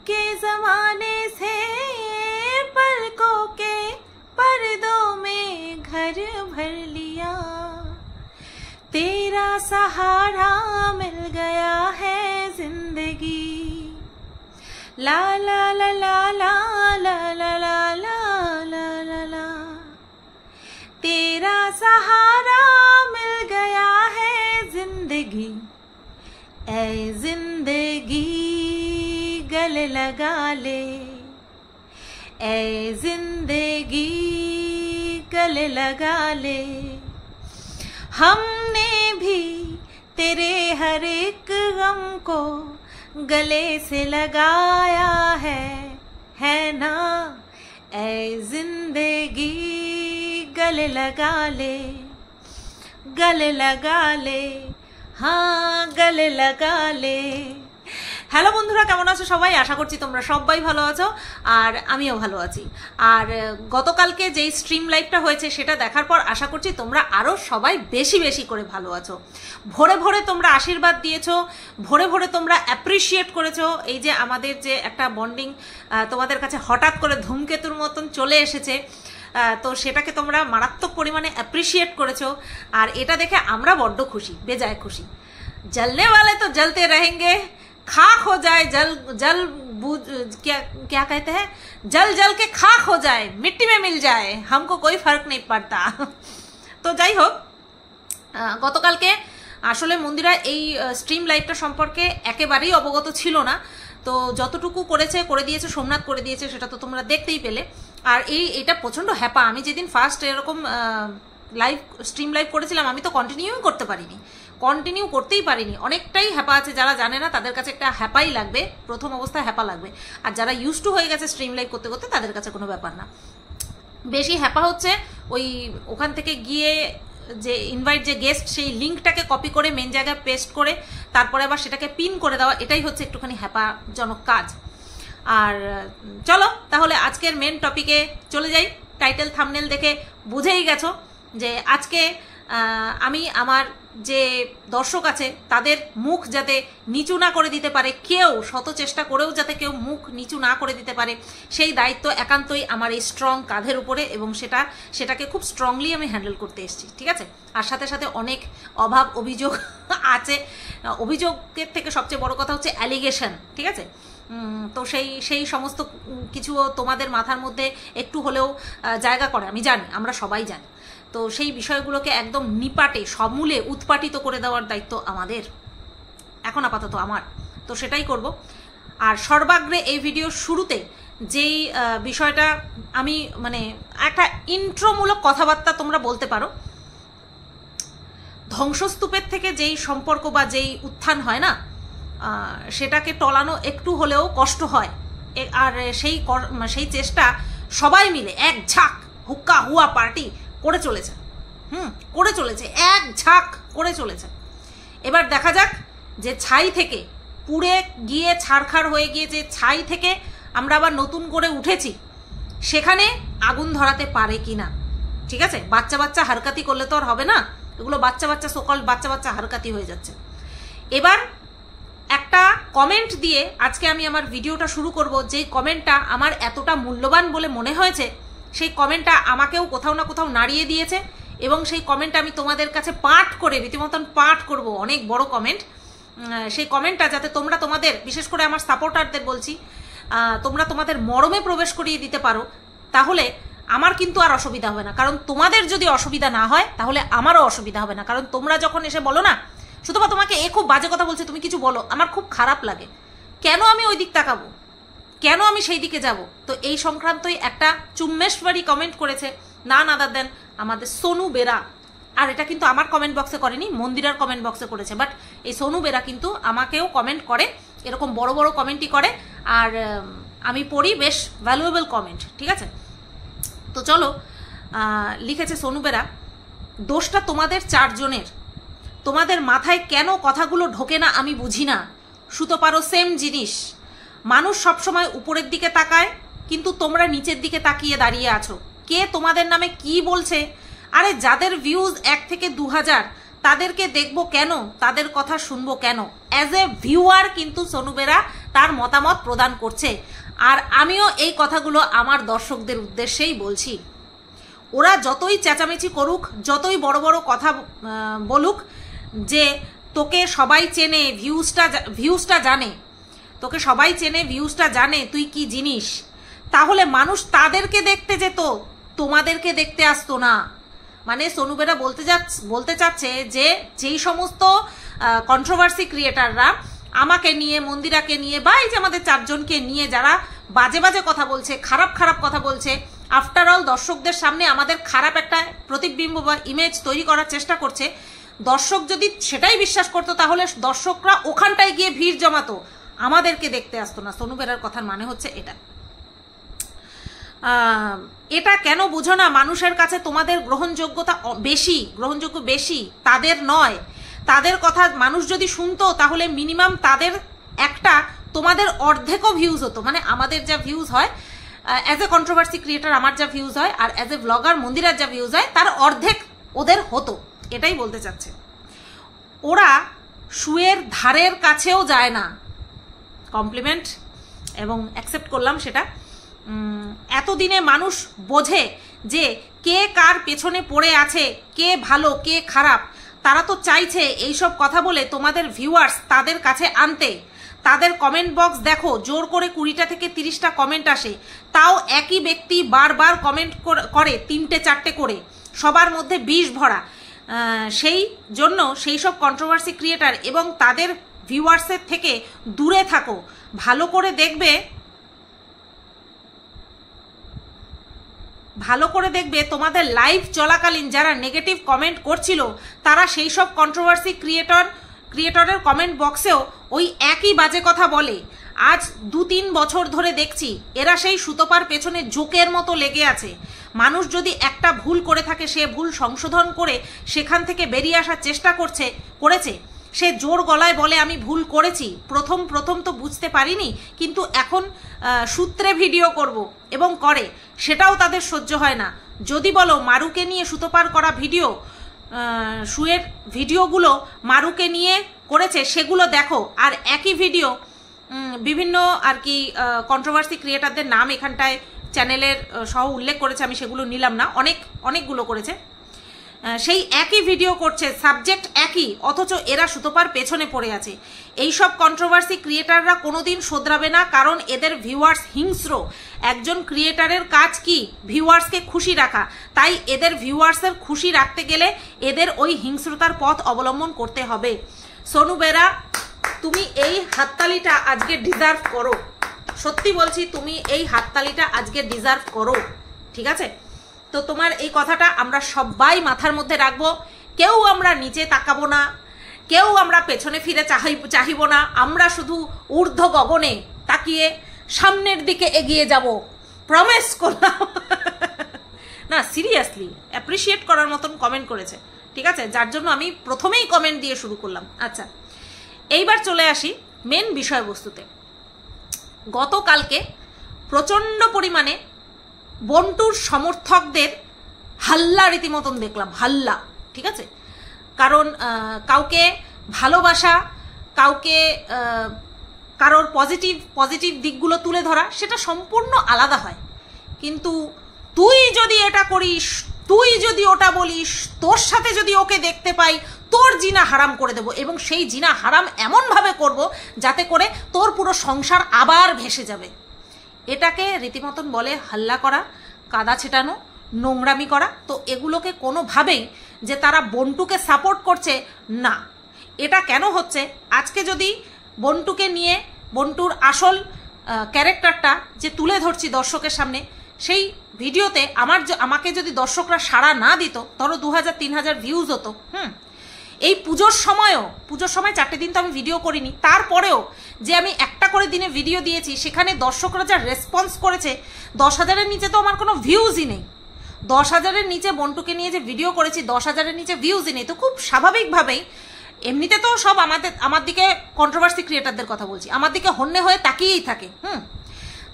के जमाने से पलकों के पर्दों में घर भर लिया, तेरा सहारा मिल गया है जिंदगी। ला ला ला ला ला ला ला ला ला ला ला ला, तेरा सहारा मिल गया है जिंदगी। ऐ जिंदगी गले लगा ले, ऐ जिंदगी गले लगा ले। हमने भी तेरे हर एक गम को गले से लगाया है ना। ऐ जिंदगी गले लगा ले, गले लगा ले, हाँ गले लगा ले। হ্যালো বন্ধুরা, কেমন আছো সবাই? আশা করছি তোমরা সবাই ভালো আছো আর আমিও ভালো আছি। আর গতকালকে যেই স্ট্রিম লাইভটা হয়েছে সেটা দেখার পর আশা করছি তোমরা আরও সবাই বেশি বেশি করে ভালো আছো। ভোরে ভোরে তোমরা আশীর্বাদ দিয়েছো, ভোরে ভোরে তোমরা অ্যাপ্রিসিয়েট করেছো। এই যে আমাদের যে একটা বন্ডিং তোমাদের কাছে হঠাৎ করে ধূমকেতুর মতন চলে এসেছে, তো সেটাকে তোমরা মারাত্মক পরিমাণে অ্যাপ্রিসিয়েট করেছো। আর এটা দেখে আমরা বড্ড খুশি, বেজায় খুশি। জলনে वाले तो जलते रहेंगे, खाक हो जाए जल जल क्या कहते हैं, जल जल के खाक हो जाए, मिट्टी में मिल जाए, हमको कोई फर्क नहीं पड़ता। তো যাই হোক, গতকালকে আসলে মন্দিরা এই স্ট্রিম লাইভটা সম্পর্কে একেবারেই অবগত ছিল না। তো যতটুকু করে দিয়েছে সোমনাথ করে দিয়েছে, সেটা তো তোমরা দেখতেই পেলে। আর এটা প্রচণ্ড হ্যাপা। আমি যেদিন ফার্স্ট এরকম স্ট্রিম লাইভ করেছিলাম, আমি তো কন্টিনিউ করতেই পারিনি। অনেকটাই হ্যাপা আছে। যারা জানে না তাদের কাছে একটা হ্যাপাই লাগবে, প্রথম অবস্থায় হ্যাপা লাগবে। আর যারা ইউজ টু হয়ে গেছে স্ট্রিম লাইভ করতে করতে, তাদের কাছে কোনো ব্যাপার না। বেশি হ্যাপা হচ্ছে ওখান থেকে গিয়ে যে ইনভাইট যে গেস্ট, সেই লিঙ্কটাকে কপি করে মেন জায়গায় পেস্ট করে তারপরে আবার সেটাকে পিন করে দেওয়া, এটাই হচ্ছে একটুখানি হ্যাপাজনক কাজ। আর চলো তাহলে আজকের মেন টপিকে চলে যাই। টাইটেল থাম্বনেল দেখে বুঝেই গেছো যে আজকে আমি আমার যে দর্শক আছে তাদের মুখ যাতে নিচু না করে দিতে পারে, কেউ শত চেষ্টা করেও যাতে কেউ মুখ নিচু না করে দিতে পারে, সেই দায়িত্ব একান্তই আমার এই স্ট্রং কাঁধের উপরে, এবং সেটাকে খুব স্ট্রংলি আমি হ্যান্ডেল করতে এসেছি, ঠিক আছে। আর সাথে সাথে অনেক অভাব অভিযোগ আছে। অভিযোগের থেকে সবচেয়ে বড় কথা হচ্ছে অ্যালিগেশন, ঠিক আছে। তো সেই সমস্ত কিছু তোমাদের মাথার মধ্যে একটু হলেও জায়গা করে, আমি জানি, আমরা সবাই জানি। তো সেই বিষয়গুলোকে একদম নিপাটে সমূলে উৎপাটিত করে দেওয়ার দায়িত্ব আমাদের, এখন আপাতত আমার। তো সেটাই করব। আর সর্বাগ্রে এই ভিডিওর শুরুতে যেই বিষয়টা আমি একটা ইন্ট্রোমূলক কথাবার্তা তোমরা বলতে পারো, ধ্বংসস্তূপের থেকে যেই সম্পর্ক বা যেই উত্থান হয় না, সেটাকে টলানো একটু হলেও কষ্ট হয়। আর সেই চেষ্টা সবাই মিলে এক ঝাঁক হুক্কা হুয়া পার্টি করে চলেছে, এক ঝাঁক করে চলেছে। এবার দেখা যাক যে ছাই থেকে পুড়ে গিয়ে ছাড়খাড় হয়ে গিয়ে যে ছাই থেকে আমরা আবার নতুন করে উঠেছি, সেখানে আগুন ধরাতে পারে কিনা, ঠিক আছে। বাচ্চা হারকাতি করলে তো আর হবে না, এগুলো বাচ্চা হারকাতি হয়ে যাচ্ছে। এবার একটা কমেন্ট দিয়ে আজকে আমি আমার ভিডিওটা শুরু করব। যেই কমেন্টটা আমার এতটা মূল্যবান বলে মনে হয়েছে, সেই কমেন্টটা আমাকেও কোথাও না কোথাও নাড়িয়ে দিয়েছে, এবং সেই কমেন্টটা আমি তোমাদের কাছে পাঠ করে রীতিমতন পাঠ করব। অনেক বড় কমেন্ট। সেই কমেন্টটা যাতে তোমরা তোমাদের, বিশেষ করে আমার সাপোর্টারদের বলছি, তোমরা তোমাদের মরমে প্রবেশ করিয়ে দিতে পারো, তাহলে আমার কিন্তু আর অসুবিধা হবে না। কারণ তোমাদের যদি অসুবিধা না হয় তাহলে আমারও অসুবিধা হবে না। কারণ তোমরা যখন এসে বলো না, শুধুমাত্র তোমাকে খুব বাজে কথা বলছে, তুমি কিছু বলো, আমার খুব খারাপ লাগে। কেন আমি ওই দিক তাকাবো, কেন আমি সেই দিকে যাব? তো এই সংক্রান্তই একটা চুম্মেশ্বরী কমেন্ট করেছে, না আদার দেন আমাদের সোনু বেরা। আর এটা কিন্তু আমার কমেন্ট বক্সে করেনি, মন্দিরার কমেন্ট বক্সে করেছে। বাট এই সোনু বেরা কিন্তু আমাকেও কমেন্ট করে, এরকম বড় বড় কমেন্টই করে। আর আমি পড়ি, বেশ ভ্যালুয়েবল কমেন্ট, ঠিক আছে। তো চলো, লিখেছে সোনু বেরা, দোষটা তোমাদের চারজনের। তোমাদের মাথায় কেন কথাগুলো ঢোকে না আমি বুঝি না। শুতে পারো সেম জিনিস। মানুষ সবসময় উপরের দিকে তাকায়, কিন্তু তোমরা নিচের দিকে তাকিয়ে দাঁড়িয়ে আছো। কে তোমাদের নামে কি বলছে? আরে যাদের ভিউজ 1 থেকে 2000 তাদেরকে দেখবো কেন, তাদের কথা শুনবো কেন? অ্যাজ এ ভিউয়ার কিন্তু সোনু বেরা তার মতামত প্রদান করছে। আর আমিও এই কথাগুলো আমার দর্শকদের উদ্দেশ্যেই বলছি। ওরা যতই চেঁচামেচি করুক, যতই বড় বড় কথা বলুক যে তোকে সবাই চেনে, ভিউজটা জানে, তোকে সবাই চেনে, ভিউজটা জানে, তুই কি জিনিস, তাহলে মানুষ তাদেরকে দেখতে যেত, তোমাদেরকে দেখতে আসতো না। মানে সোনু বেরা বলতে চাচ্ছে যে যেই সমস্ত কন্ট্রোভার্সি ক্রিয়েটাররা আমাকে নিয়ে, মন্দিরাকে নিয়ে, বা এই যে আমাদের চারজনকে নিয়ে যারা বাজে বাজে কথা বলছে, খারাপ খারাপ কথা বলছে, আফটার অল দর্শকদের সামনে আমাদের খারাপ একটা প্রতিবিম্ব বা ইমেজ তৈরি করার চেষ্টা করছে, দর্শক যদি সেটাই বিশ্বাস করতো তাহলে দর্শকরা ওখানটায় গিয়ে ভিড় জমাতো, আমাদেরকে দেখতে আসতো না। সোনু বেরার কথার মানে হচ্ছে এটা। এটা কেন বুঝো না? মানুষের কাছে তোমাদের গ্রহণযোগ্য বেশি, তাদের নয়। তাদের কথা মানুষ যদি শুনতো তাহলে মিনিমাম তাদের একটা, তোমাদের অর্ধেকও ভিউজ হতো। মানে আমাদের যা ভিউজ হয় অ্যাজ এ কন্ট্রোভার্সি ক্রিয়েটার, আমার যা ভিউজ হয়, আর অ্যাজ এ ব্লগার মন্দিরার যা ভিউজ হয়, তার অর্ধেক ওদের হতো, এটাই বলতে চাচ্ছে। ওরা শুয়ের ধারের কাছেও যায় না। কমপ্লিমেন্ট এবং অ্যাকসেপ্ট করলাম সেটা। এতদিনে মানুষ বোঝে যে কে কার পেছনে পড়ে আছে, কে ভালো কে খারাপ। তারা তো চাইছে এইসব কথা বলে তোমাদের ভিউয়ার্স তাদের কাছে আনতে। তাদের কমেন্ট বক্স দেখো, জোর করে 20টা থেকে 30টা কমেন্ট আসে, তাও একই ব্যক্তি বারবার কমেন্ট করে 3টে 4টে করে, সবার মধ্যে বিষ ভরা। সেই জন্য সেই সব কন্ট্রোভার্সি ক্রিয়েটার এবং তাদের ভিউয়ার্সের থেকে দূরে থাকো। ভালো করে তোমাদের লাইভ চলাকালীন যারা নেগেটিভ কমেন্ট করছিল, তারা সেই সব কন্ট্রোভার্সি ক্রিয়েটরের কমেন্ট বক্সেও ওই একই বাজে কথা বলে। আজ 2-3 বছর ধরে দেখছি এরা সেই সুতোপার পেছনে জোকের মতো লেগে আছে। মানুষ যদি একটা ভুল করে থাকে, সে ভুল সংশোধন করে সেখান থেকে বেরিয়ে আসার চেষ্টা করেছে, সে জোর গলায় বলে আমি ভুল করেছি, প্রথম তো বুঝতে পারিনি, কিন্তু এখন সূত্রে ভিডিও করব এবং করে, সেটাও তাদের সহ্য হয় না। যদি বলো মারুকে নিয়ে সুতোপার করা ভিডিও, শুয়ের ভিডিওগুলো মারুকে নিয়ে করেছে, সেগুলো দেখো। আর একই ভিডিও বিভিন্ন আর কি কন্ট্রোভার্সি ক্রিয়েটারদের নাম এখানটায় চ্যানেলের সহ উল্লেখ করেছে, আমি সেগুলো নিলাম না, অনেকগুলো করেছে, সেই একই ভিডিও করছে, সাবজেক্ট একই, অথচ এরা সুতোপার পেছনে পড়ে আছে। এই সব কন্ট্রোভার্সি ক্রিয়েটাররা কোনোদিন শোধরাবে না, কারণ এদের ভিউয়ার্স হিংস্র। একজন ক্রিয়েটারের কাজ কি? ভিউয়ার্সকে খুশি রাখা। তাই এদের ভিউয়ার্সের খুশি রাখতে গেলে এদের ওই হিংস্রতার পথ অবলম্বন করতে হবে। সোনু বেরা, তুমি এই হাততালিটা আজকে ডিজার্ভ করো। সত্যি বলছি, তুমি এই হাততালিটা আজকে ডিজার্ভ করো, ঠিক আছে? তো তোমার এই কথাটা আমরা সবাই মাথার মধ্যে রাখবো। কেউ আমরা নিচে তাকাবো না, কেউ আমরা পেছনে ফিরে চাহিব না, আমরা শুধু ঊর্ধ্ব গগনে তাকিয়ে সামনের দিকে এগিয়ে যাব, প্রমিস করলাম। না, সিরিয়াসলি অ্যাপ্রিসিয়েট করার মতন কমেন্ট করেছে, ঠিক আছে, যার জন্য আমি প্রথমেই কমেন্ট দিয়ে শুরু করলাম। আচ্ছা, এইবার চলে আসি মেন বিষয়বস্তুতে। গতকালকে প্রচণ্ড পরিমাণে বন্টুর সমর্থকদের হাল্লা রীতিমতন দেখলাম, হাল্লা, ঠিক আছে? কারণ কাউকে ভালোবাসা, কাউকে কারোর পজিটিভ দিকগুলো তুলে ধরা, সেটা সম্পূর্ণ আলাদা হয়। কিন্তু তুই যদি এটা করিস, তুই যদি ওটা বলিস, তোর সাথে যদি ওকে দেখতে পাই, তোর জিনা হারাম করে দেব, এবং সেই জিনা হারাম এমনভাবে করব যাতে করে তোর পুরো সংসার আবার ভেসে যাবে। এটাকে রীতিমতন বলে হাল্লা করা, কাদা ছেটানো, নোংরামি করা। তো এগুলোকে কোনোভাবেই যে তারা বন্টুকে সাপোর্ট করছে না। এটা কেন হচ্ছে? আজকে যদি বন্টুকে নিয়ে, বন্টুর আসল ক্যারেক্টারটা যে তুলে ধরছি দর্শকের সামনে, সেই ভিডিওতে আমাকে যদি দর্শকরা সাড়া না দিত, ধরো 2000-3000 ভিউজ হতো। এই পুজোর সময় 4টে দিন তো আমি ভিডিও করিনি, তারপরেও যে আমি একটা করে দিনে ভিডিও দিয়েছি, সেখানে দর্শকরা যা রেসপন্স করেছে, 10,000-এর নিচে তো আমার কোনো ভিউজই নেই। 10,000-এর নিচে বন্টুকে নিয়ে যে ভিডিও করেছি, 10,000-এর নিচে ভিউজই নেই। তো খুব স্বাভাবিকভাবেই, এমনিতে তো সব আমার দিকে কন্ট্রোভার্সি ক্রিয়েটারদের কথা বলছি, আমার দিকে হন্যে হয়ে তাকিয়েই থাকে।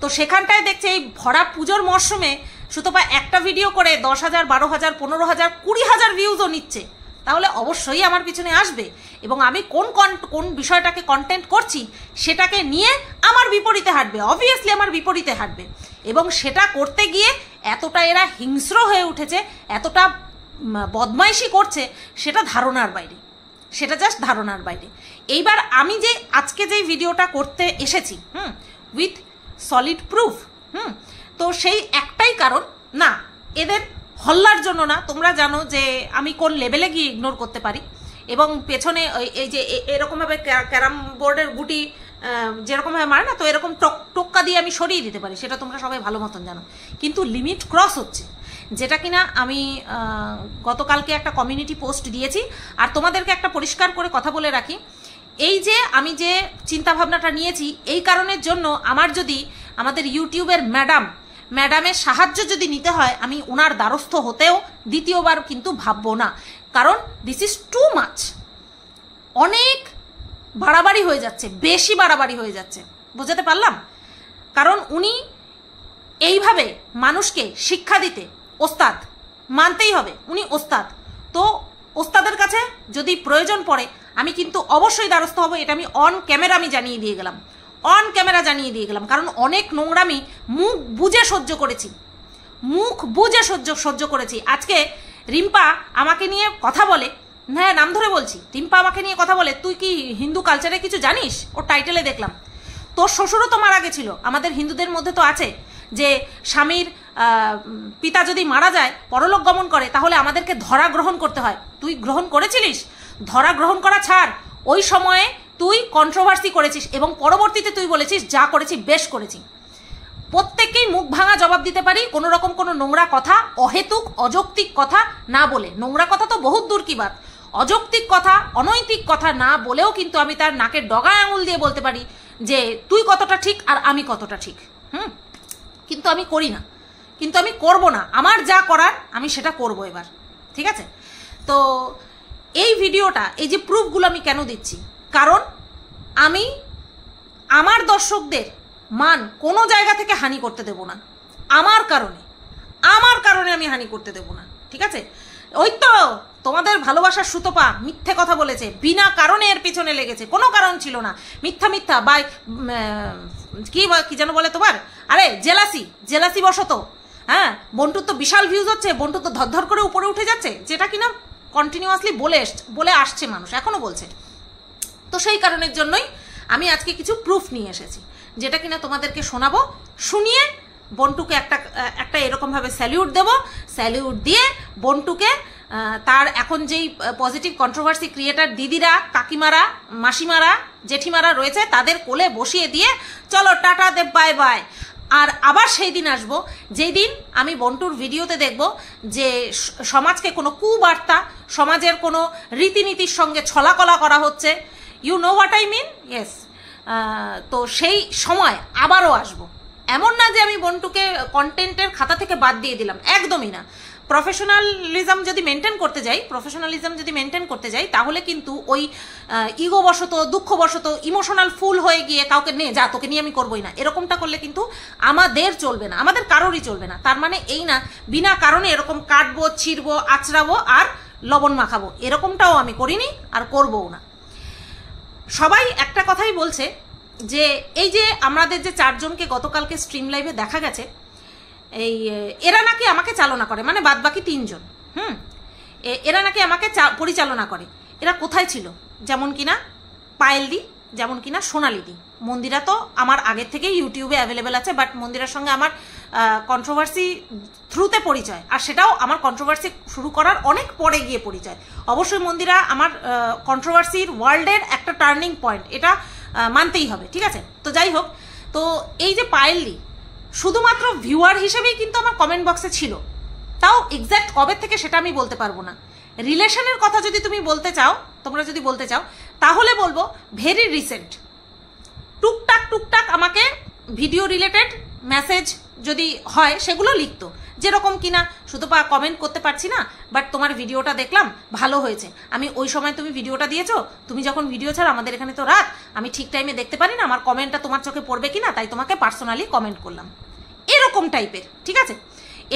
তো সেখানটায় দেখছে এই ভরা পুজোর মরশুমে সুতপা একটা ভিডিও করে 10,000, 12,000, 15,000, 20,000 ভিউজও নিচ্ছে। তাহলে অবশ্যই আমার পিছনে আসবে এবং আমি কোন বিষয়টাকে কন্টেন্ট করছি সেটাকে নিয়ে আমার বিপরীতে হাঁটবে, অবভিয়াসলি আমার বিপরীতে হাঁটবে। এবং সেটা করতে গিয়ে এতটা এরা হিংস্র হয়ে উঠেছে, এতটা বদমাইশি করছে, সেটা ধারণার বাইরে, সেটা জাস্ট ধারণার বাইরে। এইবার আমি যে আজকে যে ভিডিওটা করতে এসেছি উইথ সলিড প্রুফ, তো সেই একটাই কারণ, না এদের হল্লার জন্য না, তোমরা জানো যে আমি কোন লেভেলে গিয়ে ইগনোর করতে পারি এবং পেছনে এই যে এরকমভাবে ক্যারাম বোর্ডের গুটি যেরকমভাবে মারে না, তো এরকম টোক্কা দিয়ে আমি সরিয়ে দিতে পারি, সেটা তোমরা সবাই ভালো মতন জানো। কিন্তু লিমিট ক্রস হচ্ছে, যেটা কিনা আমি গতকালকে একটা কমিউনিটি পোস্ট দিয়েছি। আর তোমাদেরকে একটা পরিষ্কার করে কথা বলে রাখি, এই যে আমি যে চিন্তাভাবনাটা নিয়েছি এই কারণের জন্য আমার যদি আমাদের ইউটিউবের ম্যাডামের সাহায্য যদি নিতে হয়, আমি ওনার দ্বারস্থ হতেও দ্বিতীয়বার কিন্তু ভাববো না, কারণ দিস ইজ টু মাচ, অনেক বাড়াবাড়ি হয়ে যাচ্ছে, বেশি বাড়াবাড়ি হয়ে যাচ্ছে, বুঝাতে পারলাম? কারণ উনি এইভাবে মানুষকে শিক্ষা দিতে ওস্তাদ, মানতেই হবে উনি ওস্তাদ। তো ওস্তাদের কাছে যদি প্রয়োজন পড়ে আমি কিন্তু অবশ্যই দ্বারস্থ হব, এটা আমি অন ক্যামেরা জানিয়ে দিয়ে গেলাম, কারণ অনেক নোংরামি মুখ বুঝে সহ্য করেছি। আজকে রিম্পা আমাকে নিয়ে কথা বলে, হ্যাঁ নাম ধরে বলছি, রিম্পা আমাকে নিয়ে কথা বলে, তুই কি হিন্দু কালচারে কিছু জানিস? ওর টাইটেলে দেখলাম তোর শ্বশুরও তো মারা গেছিল। আমাদের হিন্দুদের মধ্যে তো আছে যে স্বামীর পিতা যদি মারা যায়, পরলোক গমন করে, তাহলে আমাদেরকে ধরা গ্রহণ করতে হয়। তুই গ্রহণ করেছিলিস? ধরা গ্রহণ করা ছাড়, ওই সময়ে তুই কন্ট্রোভার্সি করেছিস এবং পরবর্তীতে তুই বলেছিস যা করেছি বেশ করেছি। প্রত্যেককেই মুখ ভাঙা জবাব দিতে পারি, কোনো রকম কোনো নোংরা কথা, অহেতুক অযৌক্তিক কথা না বলে, নোংরা কথা তো বহুত দূর কি বাত, অযৌক্তিক কথা, অনৈতিক কথা না বলেও কিন্তু আমি তার নাকের ডগায় আঙুল দিয়ে বলতে পারি যে তুই কতটা ঠিক আর আমি কতটা ঠিক। কিন্তু আমি করি না, কিন্তু আমি করব না, আমার যা করার আমি সেটা করব এবার, ঠিক আছে? তো এই ভিডিওটা, এই যে প্রুফগুলো আমি কেন দিচ্ছি, কারণ আমি আমার দর্শকদের মান কোনো জায়গা থেকে হানি করতে দেব না, আমার কারণে আমি হানি করতে দেব না, ঠিক আছে? ওই তো তোমাদের ভালোবাসার সুতপা মিথ্যে কথা বলেছে, বিনা কারণে এর পিছনে লেগেছে, কোনো কারণ ছিল না, মিথ্যা বাই কি যেন বলে তোমার, আরে জেলাসি বশত। হ্যাঁ, বন্টুর তো বিশাল ভিউজ হচ্ছে, বন্টু তো ধর করে উপরে উঠে যাচ্ছে, যেটা কিনা কন্টিনিউয়াসলি বলে আসছে, মানুষ এখনো বলছে। তো সেই কারণের জন্যই আমি আজকে কিছু প্রুফ নিয়ে এসেছি, যেটা কিনা তোমাদেরকে শোনাবো, শুনিয়ে বন্টুকে একটা এরকমভাবে স্যালিউট দেব, স্যালিউট দিয়ে বন্টুকে তার এখন যেই পজিটিভ কন্ট্রোভার্সি ক্রিয়েটার দিদিরা, কাকিমারা, মাসিমারা, জেঠিমারা রয়েছে, তাদের কোলে বসিয়ে দিয়ে চলো টাটা দে বাই বাই। আর আবার সেই দিন আসবো যেই দিন আমি বন্টুর ভিডিওতে দেখব যে সমাজকে কোনো কুবার্তা, সমাজের কোনো রীতিনীতির সঙ্গে ছলাকলা করা হচ্ছে, you know what I mean, yes. তো সেই সময় আবারও আসবো। এমন না যে আমি বন্টুকে কন্টেন্টের খাতা থেকে বাদ দিয়ে দিলাম, একদমই না। প্রফেশনালিজম যদি মেনটেন করতে যাই তাহলে কিন্তু ওই ইগোবশত, দুঃখবশত, ইমোশনাল ফুল হয়ে গিয়ে কাউকে নে যা তোকে নিয়ে আমি করবোই না, এরকমটা করলে কিন্তু আমাদের চলবে না, আমাদের কারোরই চলবে না। তার মানে এই না বিনা কারণে এরকম কাটবো, ছিঁড়বো, আঁচড়াবো আর লবণ মাখাবো, এরকমটাও আমি করিনি আর করবও না। সবাই একটা কথাই বলছে যে এই যে আমাদের যে 4 জনকে গতকালকে স্ট্রিম লাইভে দেখা গেছে, এই এরা নাকি আমাকে চালনা করে, মানে বাদ বাকি 3 জন, এরা নাকি আমাকে পরিচালনা করে। এরা কোথায় ছিল? যেমন কিনা পায়েলদি, যেমন কিনা সোনালিদি। মন্দিরা তো আমার আগের থেকেই ইউটিউবে অ্যাভেলেবেল আছে, বাট মন্দিরার সঙ্গে আমার কন্ট্রোভার্সি থ্রুতে পরিচয়, আর সেটাও আমার কন্ট্রোভার্সি শুরু করার অনেক পরে গিয়ে পরিচয়। অবশ্যই মন্দিরা আমার কন্ট্রোভার্সির ওয়ার্ল্ডের একটা টার্নিং পয়েন্ট, এটা মানতেই হবে, ঠিক আছে? তো যাই হোক, তো এই যে পায়েলদি শুধুমাত্র ভিউয়ার হিসেবেই কিন্তু আমার কমেন্ট বক্সে ছিল, তাও এক্স্যাক্ট কবে থেকে সেটা আমি বলতে পারবো না। রিলেশনের কথা যদি তুমি বলতে চাও, তোমরা যদি বলতে চাও, তাহলে বলবো ভেরি রিসেন্ট। টুকটাক আমাকে ভিডিও রিলেটেড মেসেজ যদি হয় সেগুলো লিখতো, যেরকম কিনা সুতপা কমেন্ট করতে পারছি না, বাট তোমার ভিডিওটা দেখলাম ভালো হয়েছে, আমি ওই সময় তুমি ভিডিওটা দিয়েছো, তুমি যখন ভিডিও ছাড়ো আমাদের এখানে তো রাত, আমি ঠিক টাইমে দেখতে পারি না, আমার কমেন্টটা তোমার চোখে পড়বে কিনা, তাই তোমাকে পার্সোনালি কমেন্ট করলাম, এরকম টাইপের, ঠিক আছে?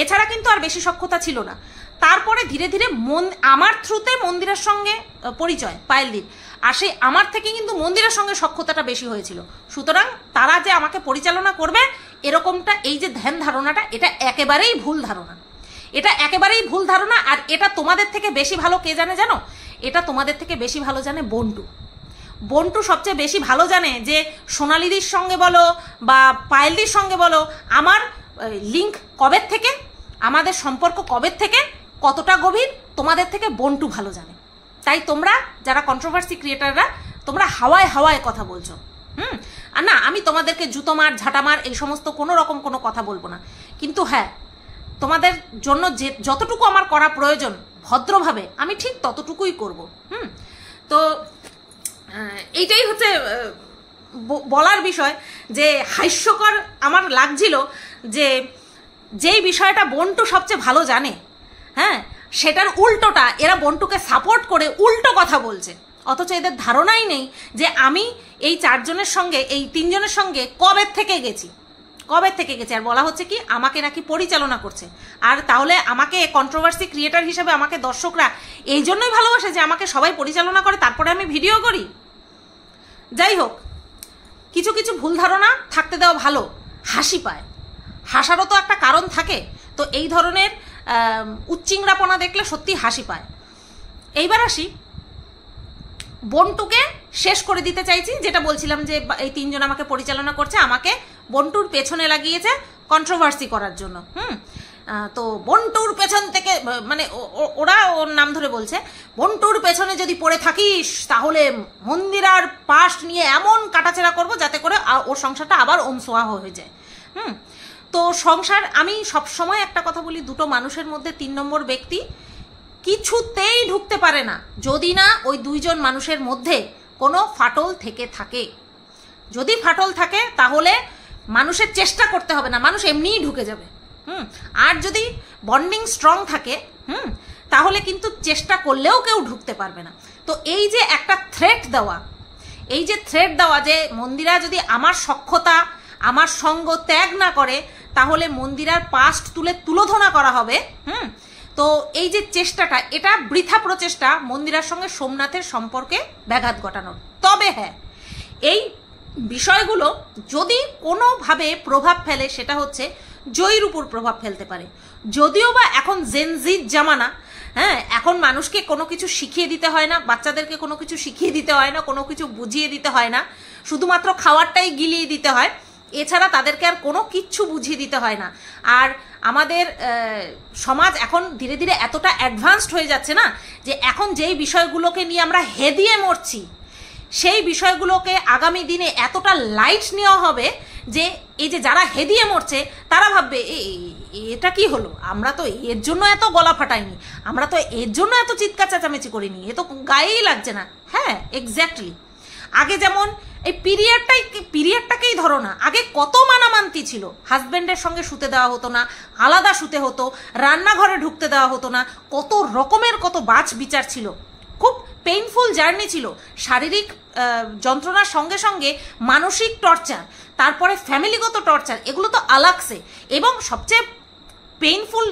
এছাড়া কিন্তু আর বেশি সক্ষতা ছিল না। তারপরে ধীরে ধীরে আমার থ্রুতে মন্দিরের সঙ্গে পরিচয় পায়েলদির, আর সেই আমার থেকে কিন্তু মন্দিরের সঙ্গে সখ্যতাটা বেশি হয়েছিল। সুতরাং তারা যে আমাকে পরিচালনা করবে এরকমটা, এই যে ধ্যান ধারণাটা, এটা একেবারেই ভুল ধারণা, এটা একেবারেই ভুল ধারণা। আর এটা তোমাদের থেকে বেশি ভালো কে জানে জানো? এটা তোমাদের থেকে বেশি ভালো জানে বন্টু। বন্টু সবচেয়ে বেশি ভালো জানে যে সোনালিদির সঙ্গে বলো বা পায়েলদির সঙ্গে বলো আমার লিঙ্ক কবের থেকে, আমাদের সম্পর্ক কবের থেকে, কতটা গভীর, তোমাদের থেকে বন্টু ভালো জানে। তাই তোমরা যারা কন্ট্রোভার্সি ক্রিয়েটাররা তোমরা হাওয়ায় হাওয়ায় কথা বলছো। আর না, আমি তোমাদেরকে জুতোমার ঝাঁটামার এই সমস্ত কোনো রকম কোনো কথা বলবো না, কিন্তু হ্যাঁ তোমাদের জন্য যে যতটুকু আমার করা প্রয়োজন ভদ্রভাবে আমি ঠিক ততটুকুই করব। তো এইটাই হচ্ছে বলার বিষয়, যে হাস্যকর আমার লাগছিল যে যেই বিষয়টা বন্টু সবচেয়ে ভালো জানে, হ্যাঁ, সেটার উল্টোটা এরা বন্টুকে সাপোর্ট করে উল্টো কথা বলছে। অথচ এদের ধারণাই নেই যে আমি এই 4 জনের সঙ্গে, এই 3 জনের সঙ্গে কবে থেকে গেছি। আর বলা হচ্ছে কি আমাকে নাকি পরিচালনা করছে। আর তাহলে আমাকে কন্ট্রোভার্সি ক্রিয়েটার হিসেবে আমাকে দর্শকরা এই জন্যই ভালোবাসে যে আমাকে সবাই পরিচালনা করে, তারপরে আমি ভিডিও করি। যাই হোক, কিছু কিছু ভুল ধারণা থাকতে দেওয়া ভালো, হাসি পায়, হাসারও তো একটা কারণ থাকে। তো এই ধরনের উচ্চিংড়াপনা দেখলে সত্যি হাসি পায়। এইবার আসি, বন্টুকে শেষ করে দিতে চাইছি, যেটা বলছিলাম যে এই 3 জন আমাকে পরিচালনা করছে, আমাকে বন্টুর পেছনে লাগিয়েছে কন্ট্রোভার্সি করার জন্য। তো বন্টুর পেছন থেকে, মানে ওরা ওর নাম ধরে বলছে, বন্টুর পেছনে যদি পড়ে থাকিস তাহলে মন্দিরার পাস্ট নিয়ে এমন কাটাছেড়া করবো যাতে করে ওর সংসারটা আবার ওমসোয়া হয়ে যায়। তো সংসার, আমি সবসময় একটা কথা বলি, দুটো মানুষের মধ্যে 3 নম্বর ব্যক্তি কিছুতেই ঢুকতে পারে না যদি না ওই 2 জন মানুষের মধ্যে কোনো ফাটল থেকে থাকে। যদি ফাটল থাকে তাহলে মানুষের চেষ্টা করতে হবে না, মানুষ এমনিই ঢুকে যাবে। আর যদি বন্ডিং স্ট্রং থাকে তাহলে কিন্তু চেষ্টা করলেও কেউ ঢুকতে পারবে না। তো এই যে একটা থ্রেট দেওয়া, যে মন্দিরা যদি আমার সখ্যতা, আমার সঙ্গ ত্যাগ না করে তাহলে মন্দিরার পাস্ট তুলোধনা করা হবে। তো এই যে চেষ্টাটা, এটা বৃথা প্রচেষ্টা মন্দিরার সঙ্গে সোমনাথের সম্পর্কে ব্যাঘাত ঘটানোর। তবে হ্যাঁ, এই বিষয়গুলো যদি কোনোভাবে প্রভাব ফেলে সেটা হচ্ছে জয়ীর উপর প্রভাব ফেলতে পারে। যদিও বা এখন জেনজির জামানা, হ্যাঁ, এখন মানুষকে কোনো কিছু শিখিয়ে দিতে হয় না, বাচ্চাদেরকে কোনো কিছু শিখিয়ে দিতে হয় না, কোনো কিছু বুঝিয়ে দিতে হয় না, শুধুমাত্র খাওয়ারটাই গিলিয়ে দিতে হয়, এছাড়া তাদেরকে আর কোনো কিচ্ছু বুঝিয়ে দিতে হয় না। আর আমাদের সমাজ এখন ধীরে ধীরে এতটা অ্যাডভান্সড হয়ে যাচ্ছে না, যে এখন যেই বিষয়গুলোকে নিয়ে আমরা হেদিয়ে মরছি সেই বিষয়গুলোকে আগামী দিনে এতটা লাইট নেওয়া হবে যে এই যে যারা হেদিয়ে মরছে তারা ভাববে এটা কি হলো, আমরা তো এর জন্য এত গলা ফাটাইনি, আমরা তো এর জন্য এত চিৎকার চেঁচামেচি করিনি, এ তো গায়েই লাগছে না। হ্যাঁ, এক্স্যাক্টলি। আগে যেমন এই পিরিয়ডটাকেই ধরো না, আগে কত মানামান্তি ছিল, হাজব্যান্ডের সঙ্গে শুতে দেওয়া হতো না, আলাদা শুতে হতো, রান্নাঘরে ঢুকতে দেওয়া হতো না, কত রকমের কত বাছ বিচার ছিল, খুব পেইনফুল জার্নি ছিল, শারীরিক যন্ত্রণার সঙ্গে সঙ্গে মানসিক টর্চার, তারপরে ফ্যামিলিগত টর্চার, এগুলো তো আলাগসে। এবং সবচেয়ে পেইনফুল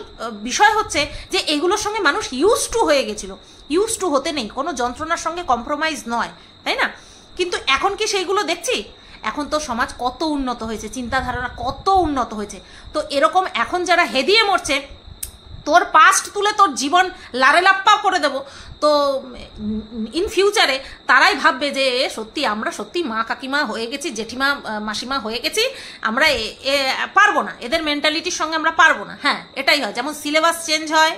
বিষয় হচ্ছে যে এগুলোর সঙ্গে মানুষ ইউজ টু হয়ে গেছিল, ইউজ টু হতে নেই, কোনো যন্ত্রণার সঙ্গে কম্প্রোমাইজ নয়, তাই না? কিন্তু এখন কি সেইগুলো দেখছি? এখন তো সমাজ কত উন্নত হয়েছে, চিন্তাধারা কত উন্নত হয়েছে। তো এরকম এখন যারা হেদিয়ে মরছে, তোর পাস্ট তুলে তোর জীবন লারেলাপ্পা করে দেব, তো ইন ফিউচারে তারাই ভাববে যে সত্যি আমরা সত্যি মা কাকিমা হয়ে গেছি, জেঠিমা মাসিমা হয়ে গেছি, আমরা পারবো না, এদের মেন্টালিটির সঙ্গে আমরা পারবো না। হ্যাঁ, এটাই হয়। যেমন সিলেবাস চেঞ্জ হয়,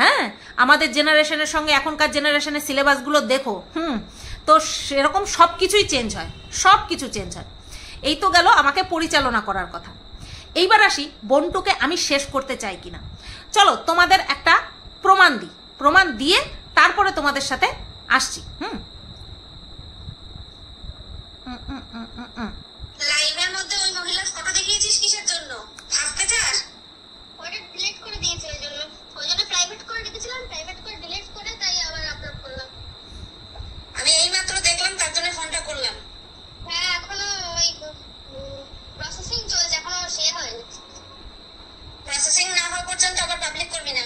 হ্যাঁ, আমাদের জেনারেশনের সঙ্গে এখনকার জেনারেশনের সিলেবাসগুলো দেখো, তো সেরকম সব কিছুই চেঞ্জ হয়, সব কিছু চেঞ্জ হয়। এই তো গেল আমাকে পরিচালনা করার কথা। এইবার আসি বন্টুকে আমি শেষ করতে চাই কিনা। চলো তোমাদের একটা প্রমাণ দিই, প্রমাণ দিয়ে তারপরে তোমাদের সাথে আসছি। লাইভের মধ্যে ওই মহিলার ফটো দেখিয়েছিস কিসের জন্য? ভাবতে চাস? ওটা ডিলিট করে দিয়েছে, ওই জন্য প্রাইভেট করে রেখেছিলাম, প্রাইভেট করে ডিলিট করে তাই আবার আপলোড করলাম। আমি এইমাত্র দেখলাম, তার জন্য ফোনটা করলাম। হ্যাঁ, এখনো ওই প্রসেসিং চলছে, এখনো শেয়ার হয়নি। প্রসেসিং না হওয়া পর্যন্ত আবার পাবলিক করবি না।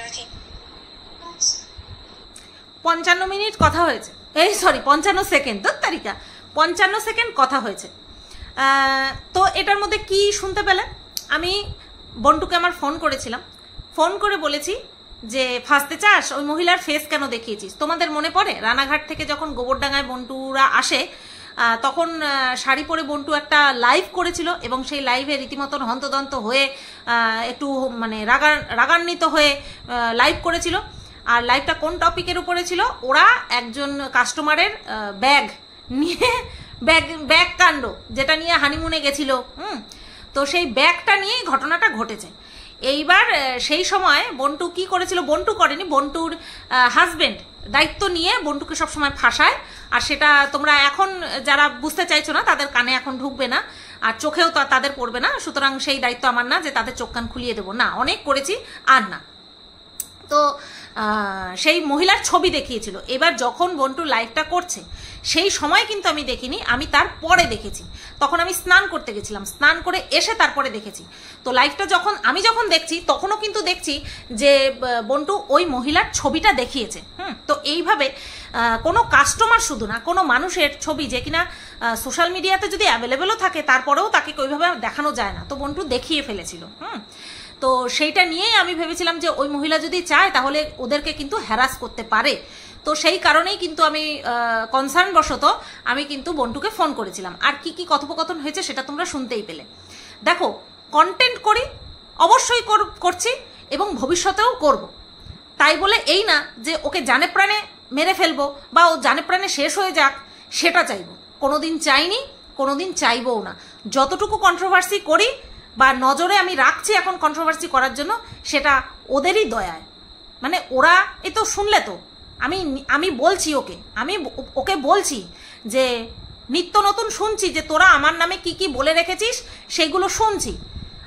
রাখি। 55 মিনিট কথা হয়েছে, এই সরি 55 সেকেন্ড, তোর তারিকা 55 সেকেন্ড কথা হয়েছে। তো এটার মধ্যে কি শুনতে পেলে, আমি বন্টুকে আমার ফোন করেছিলাম, ফোন করে বলেছি যে ফাঁসতে চাস, ওই মহিলার ফেস কেন দেখিয়েছিস? তোমাদের মনে পড়ে রানাঘাট থেকে যখন গোবরডাঙ্গায় বন্টুরা আসে তখন শাড়ি পরে বন্টু একটা লাইভ করেছিল এবং সেই লাইভে রীতিমতন হন্তদন্ত হয়ে একটু মানে রাগান্বিত হয়ে লাইভ করেছিল। আর লাইভটা কোন টপিকের উপরে ছিল? ওরা একজন কাস্টমারের ব্যাগ নিয়ে ব্যাগ কাণ্ড, যেটা নিয়ে হানিমুনে গেছিল, তো সেই ব্যাগটা নিয়েই ঘটনাটা ঘটেছে। এইবার সেই সময় বন্টু কি করেছিল? বন্টু করেনি, বন্টুর হাজবেন্ড দায়িত্ব নিয়ে বন্টুকে সবসময় ফাঁসায়। আর সেটা তোমরা এখন যারা বুঝতে চাইছো না তাদের কানে এখন ঢুকবে না, আর চোখেও তো তাদের পড়বে না, সুতরাং সেই দায়িত্ব আমার না যে তাদের চোখ কান খুলিয়ে দেবো, না, অনেক করেছি আর না। তো সেই মহিলার ছবি দেখিয়েছিল। এবার যখন বন্টু লাইভটা করছে সেই সময় কিন্তু আমি দেখিনি, আমি তার পরে দেখেছি। তখন আমি স্নান করতে গেছিলাম, স্নান করে এসে তারপরে দেখেছি। তো লাইভটা আমি যখন দেখছি তখনও কিন্তু দেখছি যে বন্টু ওই মহিলার ছবিটা দেখিয়েছে। তো এইভাবে কোনো কাস্টমার শুধু না, কোনো মানুষের ছবি যে কিনা সোশ্যাল মিডিয়াতে যদি অ্যাভেলেবেলও থাকে তারপরেও তাকে ওইভাবে দেখানো যায় না, তো বন্টু দেখিয়ে ফেলেছিল। তো সেইটা নিয়েই আমি ভেবেছিলাম যে ওই মহিলা যদি চায় তাহলে ওদেরকে কিন্তু হ্যারাস করতে পারে। তো সেই কারণেই কিন্তু আমি কনসার্ন বশত আমি কিন্তু বন্টুকে ফোন করেছিলাম। আর কি কি কথোপকথন হয়েছে সেটা তোমরা শুনতেই পেলে। দেখো, কন্টেন্ট করি, অবশ্যই করছি এবং ভবিষ্যতেও করব। তাই বলে এই না যে ওকে জানে প্রাণে মেরে ফেলবো বা ও জানে প্রাণে শেষ হয়ে যাক সেটা চাইবো, কোনোদিন চাইনি, কোনোদিন চাইবও না। যতটুকু কন্ট্রোভার্সি করি বা নজরে আমি রাখছি এখন কন্ট্রোভার্সি করার জন্য, সেটা ওদেরই দয়ায়। মানে ওরা এই তো শুনলে তো, আমি বলছি ওকে বলছি যে নিত্য নতুন শুনছি যে তোরা আমার নামে কি কি বলে রেখেছিস সেগুলো শুনছি।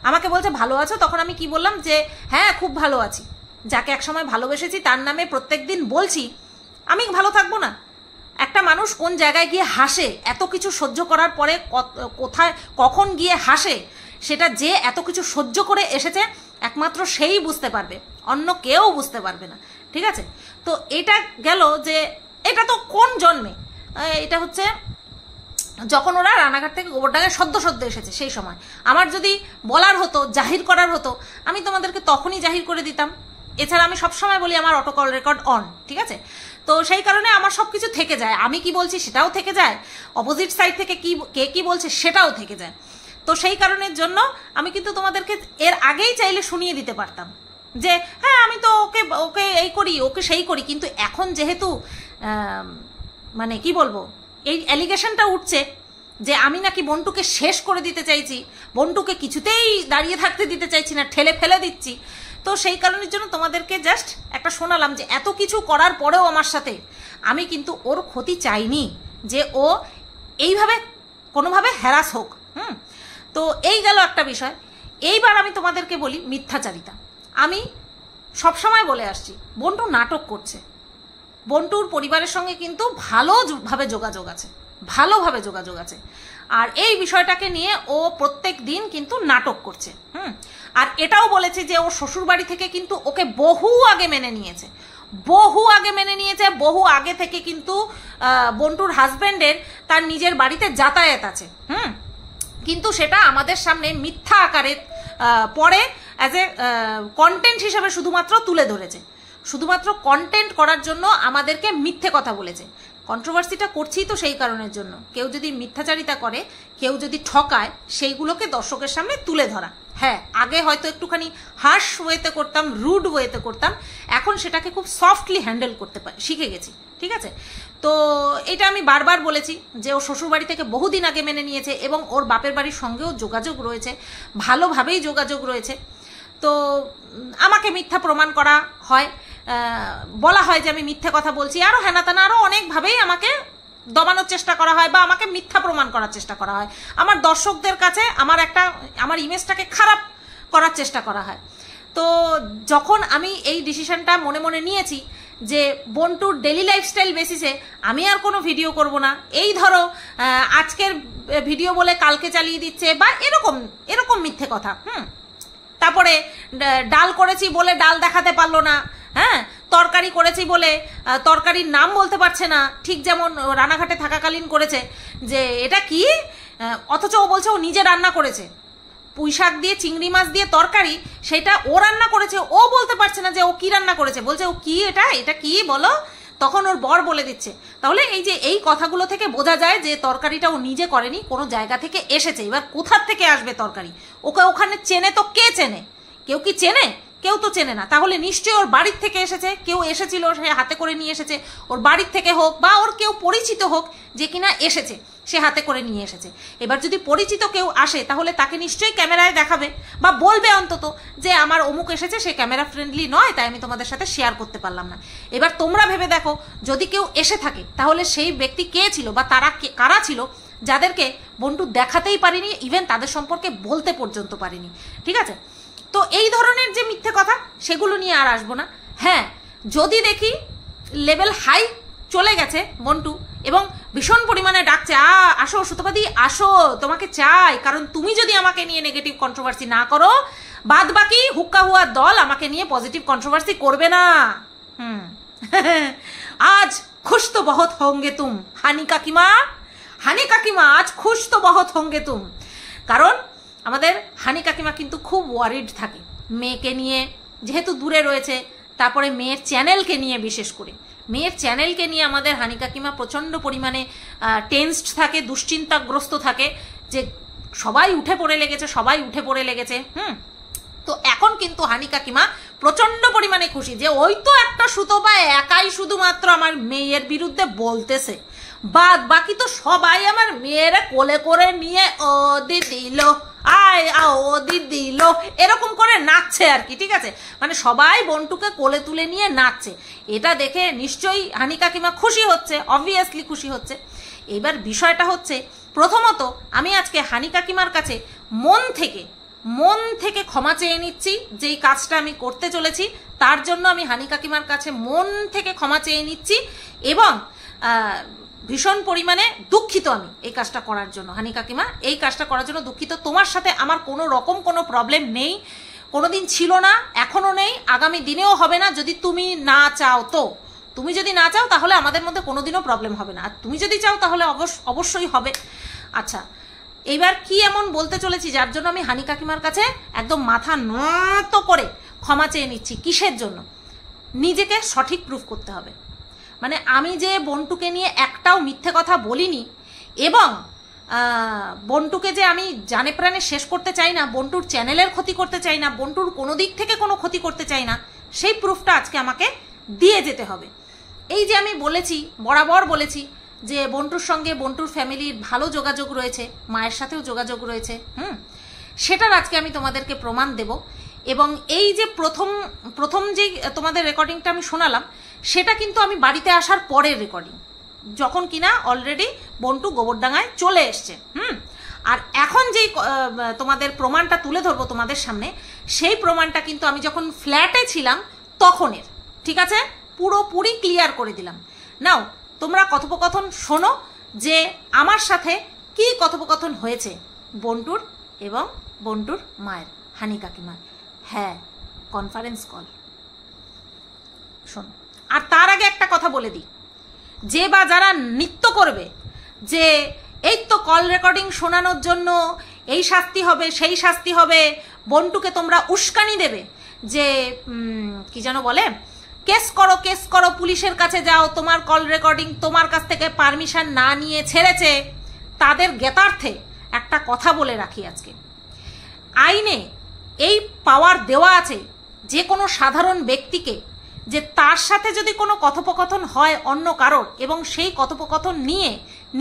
আমাকে বলছে ভালো আছো, তখন আমি কি বললাম যে হ্যাঁ খুব ভালো আছি। যাকে একসময় ভালোবেসেছি তার নামে প্রত্যেকদিন বলছি, আমি ভালো থাকবো না? একটা মানুষ কোন জায়গায় গিয়ে হাসে, এত কিছু সহ্য করার পরে কোথায় কখন গিয়ে হাসে, সেটা যে এত কিছু সহ্য করে এসেছে একমাত্র সেই বুঝতে পারবে, অন্য কেউ বুঝতে পারবে না। ঠিক আছে? তো এটা গেল যে এটা তো কোন জন্মে, এটা হচ্ছে যখন ওরা রানাঘাট থেকে গোবরডাঙ্গায় সদ্য এসেছে সেই সময়। আমার যদি বলার হতো, জাহির করার হতো, আমি তোমাদেরকে তখনই জাহির করে দিতাম। এছাড়া আমি সবসময় বলি আমার অটো কল রেকর্ড অন, ঠিক আছে? তো সেই কারণে আমার সব কিছু থেকে যায়, আমি কি বলছি সেটাও থেকে যায়, অপোজিট সাইড থেকে কে কি বলছে সেটাও থেকে যায়। তো সেই কারণের জন্য আমি কিন্তু তোমাদেরকে এর আগেই চাইলে শুনিয়ে দিতে পারতাম যে হ্যাঁ আমি তো ওকে এই করি, ওকে সেই করি। কিন্তু এখন যেহেতু মানে কি বলবো, এই অ্যালিগেশনটা উঠছে যে আমি নাকি বন্টুকে শেষ করে দিতে চাইছি, বন্টুকে কিছুতেই দাঁড়িয়ে থাকতে দিতে চাইছি না, ঠেলে ফেলে দিচ্ছি। তো সেই কারণের জন্য তোমাদেরকে জাস্ট একটা শোনালাম যে এত কিছু করার পরেও আমার সাথে আমি কিন্তু ওর ক্ষতি চাইনি, যে ও এইভাবে কোনোভাবে হ্যারাস হোক। তো এই গেল একটা বিষয়। এইবার আমি তোমাদেরকে বলি মিথ্যাচারিতা। আমি সবসময় বলে আসছি বন্টু নাটক করছে, বন্টুর পরিবারের সঙ্গে কিন্তু ভালোভাবে যোগাযোগ আছে, আর এই বিষয়টাকে নিয়ে ও প্রত্যেক দিন কিন্তু নাটক করছে। আর এটাও বলেছে যে ও শ্বশুরবাড়ি থেকে কিন্তু ওকে বহু আগে মেনে নিয়েছে, বহু আগে থেকে কিন্তু বন্টুর হাজবেন্ডের তার নিজের বাড়িতে যাতায়াত আছে। কিন্তু সেটা আমাদের সামনে মিথ্যা আকারে পরে অ্যাজ এ কন্টেন্ট হিসাবে শুধুমাত্র তুলে ধরেছে, শুধুমাত্র কন্টেন্ট করার জন্য আমাদেরকে মিথ্যে কথা বলেছে। কন্ট্রোভার্সিটা করছি তো সেই কারণের জন্য, কেউ যদি মিথ্যাচারিতা করে, কেউ যদি ঠকায়, সেইগুলোকে দর্শকের সামনে তুলে ধরা। হ্যাঁ, আগে হয়তো একটুখানি হার্শ ওয়েতে করতাম, রুড ওয়েতে করতাম, এখন সেটাকে খুব সফটলি হ্যান্ডেল করতে শিখে গেছি। ঠিক আছে? তো এটা আমি বারবার বলেছি যে ও শ্বশুরবাড়ি থেকে বহুদিন আগে মেনে নিয়েছে এবং ওর বাপের বাড়ির সঙ্গেও যোগাযোগ রয়েছে, ভালোভাবেই যোগাযোগ রয়েছে। তো আমাকে মিথ্যা প্রমাণ করা হয়, বলা হয় যে আমি মিথ্যে কথা বলছি, আরও হেনাতেনা আরও অনেকভাবেই আমাকে দমানোর চেষ্টা করা হয় বা আমাকে মিথ্যা প্রমাণ করার চেষ্টা করা হয়। আমার দর্শকদের কাছে আমার ইমেজটাকে খারাপ করার চেষ্টা করা হয়। তো যখন আমি এই ডিসিশনটা মনে মনে নিয়েছি যে বন্টুর ডেলি লাইফস্টাইল বেসিসে আমি আর কোনো ভিডিও করব না, এই ধরো আজকের ভিডিও বলে কালকে চালিয়ে দিচ্ছে বা এরকম মিথ্যে কথা, তারপর তারপরে ডাল করেছি বলে ডাল দেখাতে পারলো না, হ্যাঁ, তরকারি করেছি বলে তরকারির নাম বলতে পারছে না, ঠিক যেমন রানাঘাটে থাকাকালীন করেছে যে এটা কি, অথচ ও বলছে ও নিজে রান্না করেছে, পুঁই শাক দিয়ে চিংড়ি মাছ দিয়ে তরকারি, সেটা ও রান্না করেছে, ও বলতে পারছে না যে ও কি রান্না করেছে, বলছে ও কি এটা কি বলো, তখন ওর বর বলে দিচ্ছে। তাহলে এই যে এই কথাগুলো থেকে বোঝা যায় যে তরকারিটা ও নিজে করেনি, কোনো জায়গা থেকে এসেছে। এবার কোথার থেকে আসবে তরকারি, ওকে ওখানে চেনে তো কে চেনে, কেউ কি চেনে, কেউ তো চেনে না, তাহলে নিশ্চয়ই ওর বাড়ির থেকে এসেছে, কেউ এসেছিল সে হাতে করে নিয়ে এসেছে, ওর বাড়ির থেকে হোক বা ওর কেউ পরিচিত হোক যে কিনা এসেছে সে হাতে করে নিয়ে এসেছে। এবার যদি পরিচিত কেউ আসে তাহলে তাকে নিশ্চয়ই ক্যামেরায় দেখাবে বা বলবে অন্তত যে আমার অমুক এসেছে, সে ক্যামেরা ফ্রেন্ডলি নয়, তাই আমি তোমাদের সাথে শেয়ার করতে পারলাম না। এবার তোমরা ভেবে দেখো যদি কেউ এসে থাকে তাহলে সেই ব্যক্তি কে ছিল বা তারা কারা ছিল যাদেরকে বন্টু দেখাতেই পারিনি, ইভেন তাদের সম্পর্কে বলতে পর্যন্ত পারিনি। ঠিক আছে, তো এই ধরনের যে মিথ্যে কথা সেগুলো নিয়ে আর আসবো না। হ্যাঁ, যদি দেখি লেভেল হাই চলে গেছে বন্টু এবং ভীষণ পরিমাণে ডাকছে আসো সুতপাদি আসো, তোমাকে চাই, কারণ তুমি যদি আমাকে নিয়ে নেগেটিভ কন্ট্রোভার্সি না করো বাদ বাকি হুক্কা হুয়ার দল আমাকে নিয়ে পজিটিভ কন্ট্রোভার্সি করবে না। আজ খুশ তো বহুত হোঙ্গে তুম হানি কাকিমা, হানি কাকিমা আজ খুশ তো বহুত হোঙ্গে তুম। কারণ আমাদের হানি কাকিমা কিন্তু খুব ওয়ারিড থাকে মেয়েকে নিয়ে, যেহেতু দূরে রয়েছে, তারপরে মেয়ের চ্যানেলকে নিয়ে, বিশেষ করে মেয়ের চ্যানেলকে নিয়ে আমাদের হানি কাকিমা প্রচণ্ড পরিমাণে টেনসড থাকে, দুশ্চিন্তাগ্রস্ত থাকে যে সবাই উঠে পড়ে লেগেছে, সবাই উঠে পড়ে লেগেছে। তো এখন কিন্তু হানি কাকিমা প্রচণ্ড পরিমাণে খুশি যে ওই তো একটা সুতপা একাই শুধুমাত্র আমার মেয়ের বিরুদ্ধে বলতেছে, বাদ বাকি তো সবাই আমার মেয়েরা কোলে করে নিয়ে ও দিদিল আয় ও দিদিল এরকম করে নাচছে আর কি। ঠিক আছে, মানে সবাই বন্টুকে কোলে তুলে নিয়ে নাচছে, এটা দেখে নিশ্চয়ই হানি কাকিমা খুশি হচ্ছে, অবভিয়াসলি খুশি হচ্ছে। এবার বিষয়টা হচ্ছে, প্রথমত আমি আজকে হানি কাকিমার কাছে মন থেকে ক্ষমা চেয়ে নিচ্ছি, যেই কাজটা আমি করতে চলেছি তার জন্য আমি হানি কাকিমার কাছে মন থেকে ক্ষমা চেয়ে নিচ্ছি এবং ভীষণ পরিমাণে দুঃখিত আমি এই কাজটা করার জন্য। হানি কাকিমা, এই কাজটা করার জন্য দুঃখিত। তোমার সাথে আমার কোনো রকম কোনো প্রবলেম নেই, কোনোদিন ছিল না, এখনো নেই, আগামী দিনেও হবে না, যদি তুমি না চাও। তো তুমি যদি না চাও তাহলে আমাদের মধ্যে কোনোদিনও প্রবলেম হবে না, আর তুমি যদি চাও তাহলে অবশ্যই হবে। আচ্ছা, এইবার কি এমন বলতে চলেছি যার জন্য আমি হানি কাকিমার কাছে একদম মাথা নত করে ক্ষমা চেয়ে নিচ্ছি। কিসের জন্য? নিজেকে সঠিক প্রুফ করতে হবে। মানে আমি যে বন্টুকে নিয়ে একটাও মিথ্যে কথা বলিনি এবং বন্টুকে যে আমি জানে প্রাণে শেষ করতে চাই না, বন্টুর চ্যানেলের ক্ষতি করতে চাই না, বন্টুর কোনো দিক থেকে কোনো ক্ষতি করতে চাই না, সেই প্রুফটা আজকে আমাকে দিয়ে যেতে হবে। এই যে আমি বলেছি, বরাবর বলেছি যে বন্টুর সঙ্গে বন্টুর ফ্যামিলির ভালো যোগাযোগ রয়েছে, মায়ের সাথেও যোগাযোগ রয়েছে, সেটার আজকে আমি তোমাদেরকে প্রমাণ দেব। এবং এই যে প্রথম যে তোমাদের রেকর্ডিংটা আমি শোনালাম সেটা কিন্তু আমি বাড়িতে আসার পরের রেকর্ডিং, যখন কিনা অলরেডি বন্টু গোবরডাঙ্গায় চলে এসছে। আর এখন যেই তোমাদের প্রমাণটা তুলে ধরবো তোমাদের সামনে, সেই প্রমাণটা কিন্তু আমি যখন ফ্ল্যাটে ছিলাম তখনের। ঠিক আছে, পুরোপুরি ক্লিয়ার করে দিলাম। নাও তোমরা কথোপকথন শোনো যে আমার সাথে কি কথোপকথন হয়েছে বন্টুর এবং বন্টুর মায়ের, হানি কাকিমার। হ্যাঁ, কনফারেন্স কল শোনো। আর তার আগে একটা কথা বলে দিই, যে বা যারা নৃত্য করবে যে এই তো কল রেকর্ডিং শোনানোর জন্য এই শাস্তি হবে সেই শাস্তি হবে, বন্টুকে তোমরা উস্কানি দেবে যে কি যেন বলে, কেস করো, পুলিশের কাছে যাও, তোমার কল রেকর্ডিং তোমার কাছ থেকে পারমিশন না নিয়ে ছেড়েছে, তাদের জ্ঞাতার্থে একটা কথা বলে রাখি আজকে। আইনে এই পাওয়ার দেওয়া আছে যে কোনো সাধারণ ব্যক্তিকে, যে তার সাথে যদি কোনো কথোপকথন হয় অন্য কারোর এবং সেই কথোপকথন নিয়ে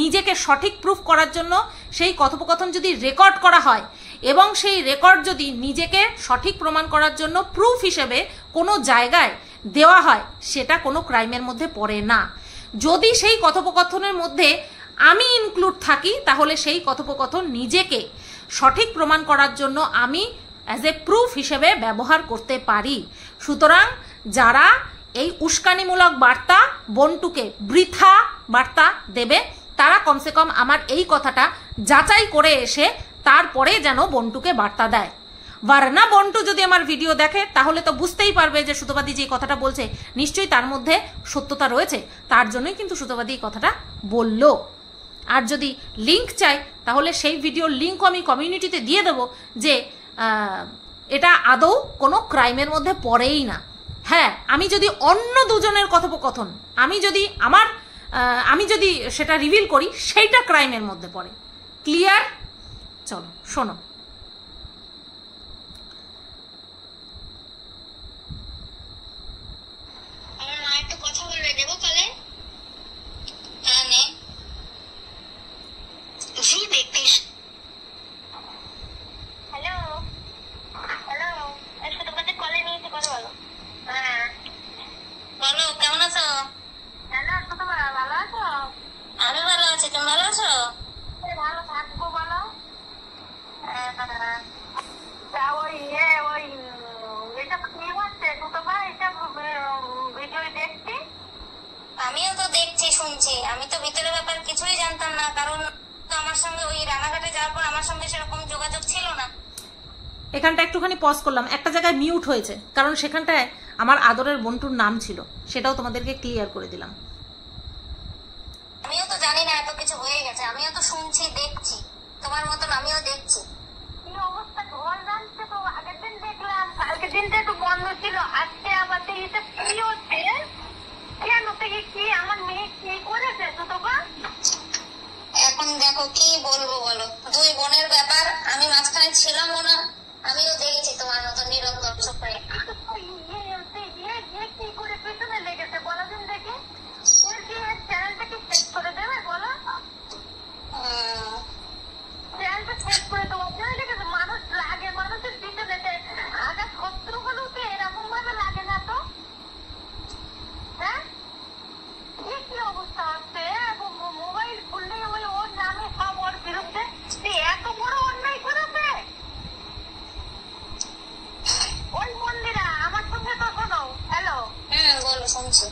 নিজেকে সঠিক প্রুফ করার জন্য সেই কথোপকথন যদি রেকর্ড করা হয় এবং সেই রেকর্ড যদি নিজেকে সঠিক প্রমাণ করার জন্য প্রুফ হিসেবে কোনো জায়গায় দেওয়া হয়, সেটা কোনো ক্রাইমের মধ্যে পড়ে না। যদি সেই কথোপকথনের মধ্যে আমি ইনক্লুড থাকি তাহলে সেই কথোপকথন নিজেকে সঠিক প্রমাণ করার জন্য আমি অ্যাজ এ প্রুফ হিসেবে ব্যবহার করতে পারি। সুতরাং যারা এই উস্কানিমূলক বার্তা বন্টুকে বৃথা বার্তা দেবে, তারা কমসে কম আমার এই কথাটা যাচাই করে এসে তারপরে যেন বন্টুকে বার্তা দেয়। ভার্না বন্টু যদি আমার ভিডিও দেখে তাহলে তো বুঝতেই পারবে যে সুতপাদি যে কথাটা বলছে নিশ্চয়ই তার মধ্যে সত্যতা রয়েছে, তার জন্যই কিন্তু সুতপাদি এই কথাটা বলল। আর যদি লিঙ্ক চাই তাহলে সেই ভিডিওর লিঙ্কও আমি কমিউনিটিতে দিয়ে দেবো, যে এটা আদৌ কোনো ক্রাইমের মধ্যে পড়েই না। হ্যাঁ, আমি যদি অন্য দুজনের কথোপকথন আমি যদি সেটা রিভিল করি, সেইটা ক্রাইমের মধ্যে পড়ে। ক্লিয়ার? চলো শোনো। আমার মা একটু কথা বলবে, দেবো কলে? হ্যাঁ নে। জি দেখতিস। হ্যালো হ্যালো, একটু তোমাকে কলে নিয়েছি, কথা বলো। হ্যাঁ বলো, কেমন আছো? হ্যালো সুতপা, ভালো আছো? আমি ভালো আছি, তুমি ভালো আছো? ভালো থাকবো, বলো। আমিও তো দেখছি, শুনছি। আমি তো ভিতরের ব্যাপার কিছুই জানতাম না, কারণ আমার সঙ্গে ওই রানাঘাটে যাওয়ার পর আমার সঙ্গে সেরকম যোগাযোগ ছিল না। এখানটা একটুখানি পজ করলাম, একটা জায়গায় মিউট হয়েছে, কারণ সেখানটায় আমার আদরের বন্টুর নাম ছিল, সেটাও তোমাদেরকে ক্লিয়ার করে দিলাম। আমিও তো জানি না এত কিছু হয়ে গেছে, আমিও তো শুনছি, দেখছি, তোমার মতন আমিও দেখছি। কি অবস্থা ঘর জানছে তো, আগের দিন দেখলাম, কালকের দিনটা একটু বন্ধ ছিল, আজকে আবার দেখতে কি হচ্ছে। কেন থেকে কি আমার মেয়ে কি করেছে সুতপা? এখন দেখো কি বলবো বলো, দুই বোনের ব্যাপার, আমি মাঝখানে ছিলামও না, আমিও দেখেছি তোমার মতো নীরব দর্শক হয়ে। কি করে পেছনে লেগেছে বলো দিন দেখি, ওর কি চ্যানেলটা কি সেট করে দেবে বলো? চ্যানেলটা সেট করে দেবো, লেগেছে মানুষ লাগে, মানুষের পিছনে আঘাত শত্রু হলেও তো এরকম ভাবে লাগে না তো। হ্যাঁ, কি অবস্থা হচ্ছে, মোবাইল খুললে ওই ওর নামে সব ওর বিরুদ্ধে, এত বড় অন্যায় করেছে। ওই মন্দিরা আমার সঙ্গে তো শোনো, হ্যালো বলো, শুনছি।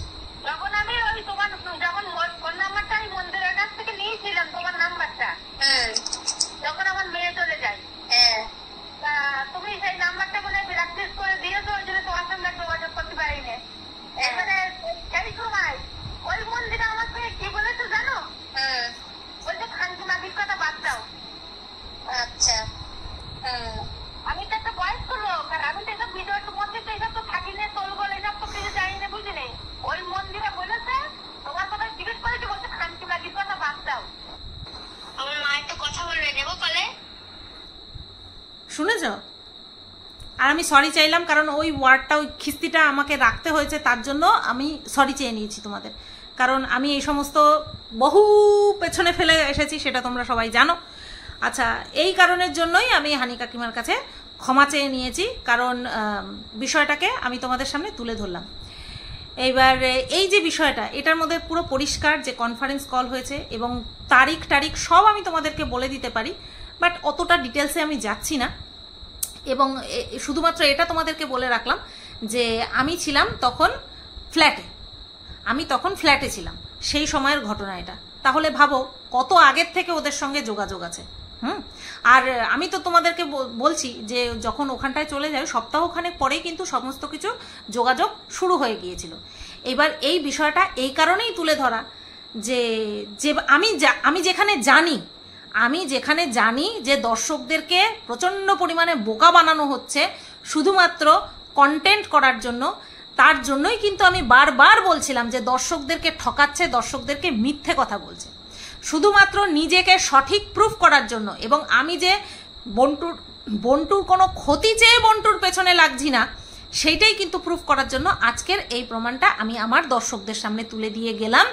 যখন আমি ওই তোমার যখন ফোন নাম্বারটা আমি মন্দিরের কাছ থেকে নিয়েছিলাম, তোমার নাম্বারটা, যখন আমার মেয়ে চলে যায়, তুমি সেই নাম্বারটা বলে প্র্যাকটিস করে দিয়েছো, ওই জন্য তোমার সঙ্গে যোগাযোগ করতে পারিনি। এবারে সেই সময় ওই মন্দিরে আমার সঙ্গে কি বলেছো জানো? বলছে খানকি মাগির কথা বাদ দাও। আচ্ছা, আমি তো একটা বয়স্ক লোক, আর আমি তো এসব ভিডিওর মধ্যে তো এসব তো থাকি না, তোলগোল এসব তো কিছু জানি না, বুঝলি? ওই মন্দিরে বলেছে তোমার কথা জিজ্ঞেস করেছে, বলছে খানকি মাগির কথা বাদ দাও। আমার মা একটু কথা বলবে, দেবো কলে? শুনেছ? আর আমি সরি চাইলাম, কারণ ওই ওয়ার্ডটা, ওই খিস্তিটা আমাকে রাখতে হয়েছে, তার জন্য আমি সরি চেয়ে নিয়েছি তোমাদের, কারণ আমি এই সমস্ত বহু পেছনে ফেলে এসেছি, সেটা তোমরা সবাই জানো। আচ্ছা, এই কারণের জন্যই আমি হানি কাকিমার কাছে ক্ষমা চেয়ে নিয়েছি, কারণ বিষয়টাকে আমি তোমাদের সামনে তুলে ধরলাম। এইবার এই যে বিষয়টা, এটার মধ্যে পুরো পরিষ্কার যে কনফারেন্স কল হয়েছে এবং তারিখ সব আমি তোমাদেরকে বলে দিতে পারি, বাট অতটা ডিটেলসে আমি যাচ্ছি না। এবং শুধুমাত্র এটা তোমাদেরকে বলে রাখলাম যে আমি ছিলাম তখন ফ্ল্যাটে ছিলাম, সেই সময়ের ঘটনা এটা। তাহলে ভাবো কত আগের থেকে ওদের সঙ্গে যোগাযোগ আছে। আর আমি তো তোমাদেরকে বলছি যে যখন ওখানটায় চলে যায় সপ্তাহখানেক পরেই কিন্তু সমস্ত কিছু যোগাযোগ শুরু হয়ে গিয়েছিল। এবার এই বিষয়টা এই কারণেই তুলে ধরা যে আমি যেখানে জানি যে দর্শকদেরকে প্রচণ্ড পরিমাণে বোকা বানানো হচ্ছে শুধুমাত্র কন্টেন্ট করার জন্য, তার জন্যই কিন্তু আমি বারবার বলছিলাম যে দর্শকদেরকে ঠকাচ্ছে, দর্শকদেরকে মিথ্যে কথা বলছে, শুধুমাত্র নিজেকে সঠিক প্রুফ করার জন্য। এবং আমি যে বন্টুর কোনো ক্ষতি চেয়ে বন্টুর পেছনে লাগছি না, সেইটাই কিন্তু প্রুফ করার জন্য আজকের এই প্রমাণটা আমি আমার দর্শকদের সামনে তুলে দিয়ে গেলাম,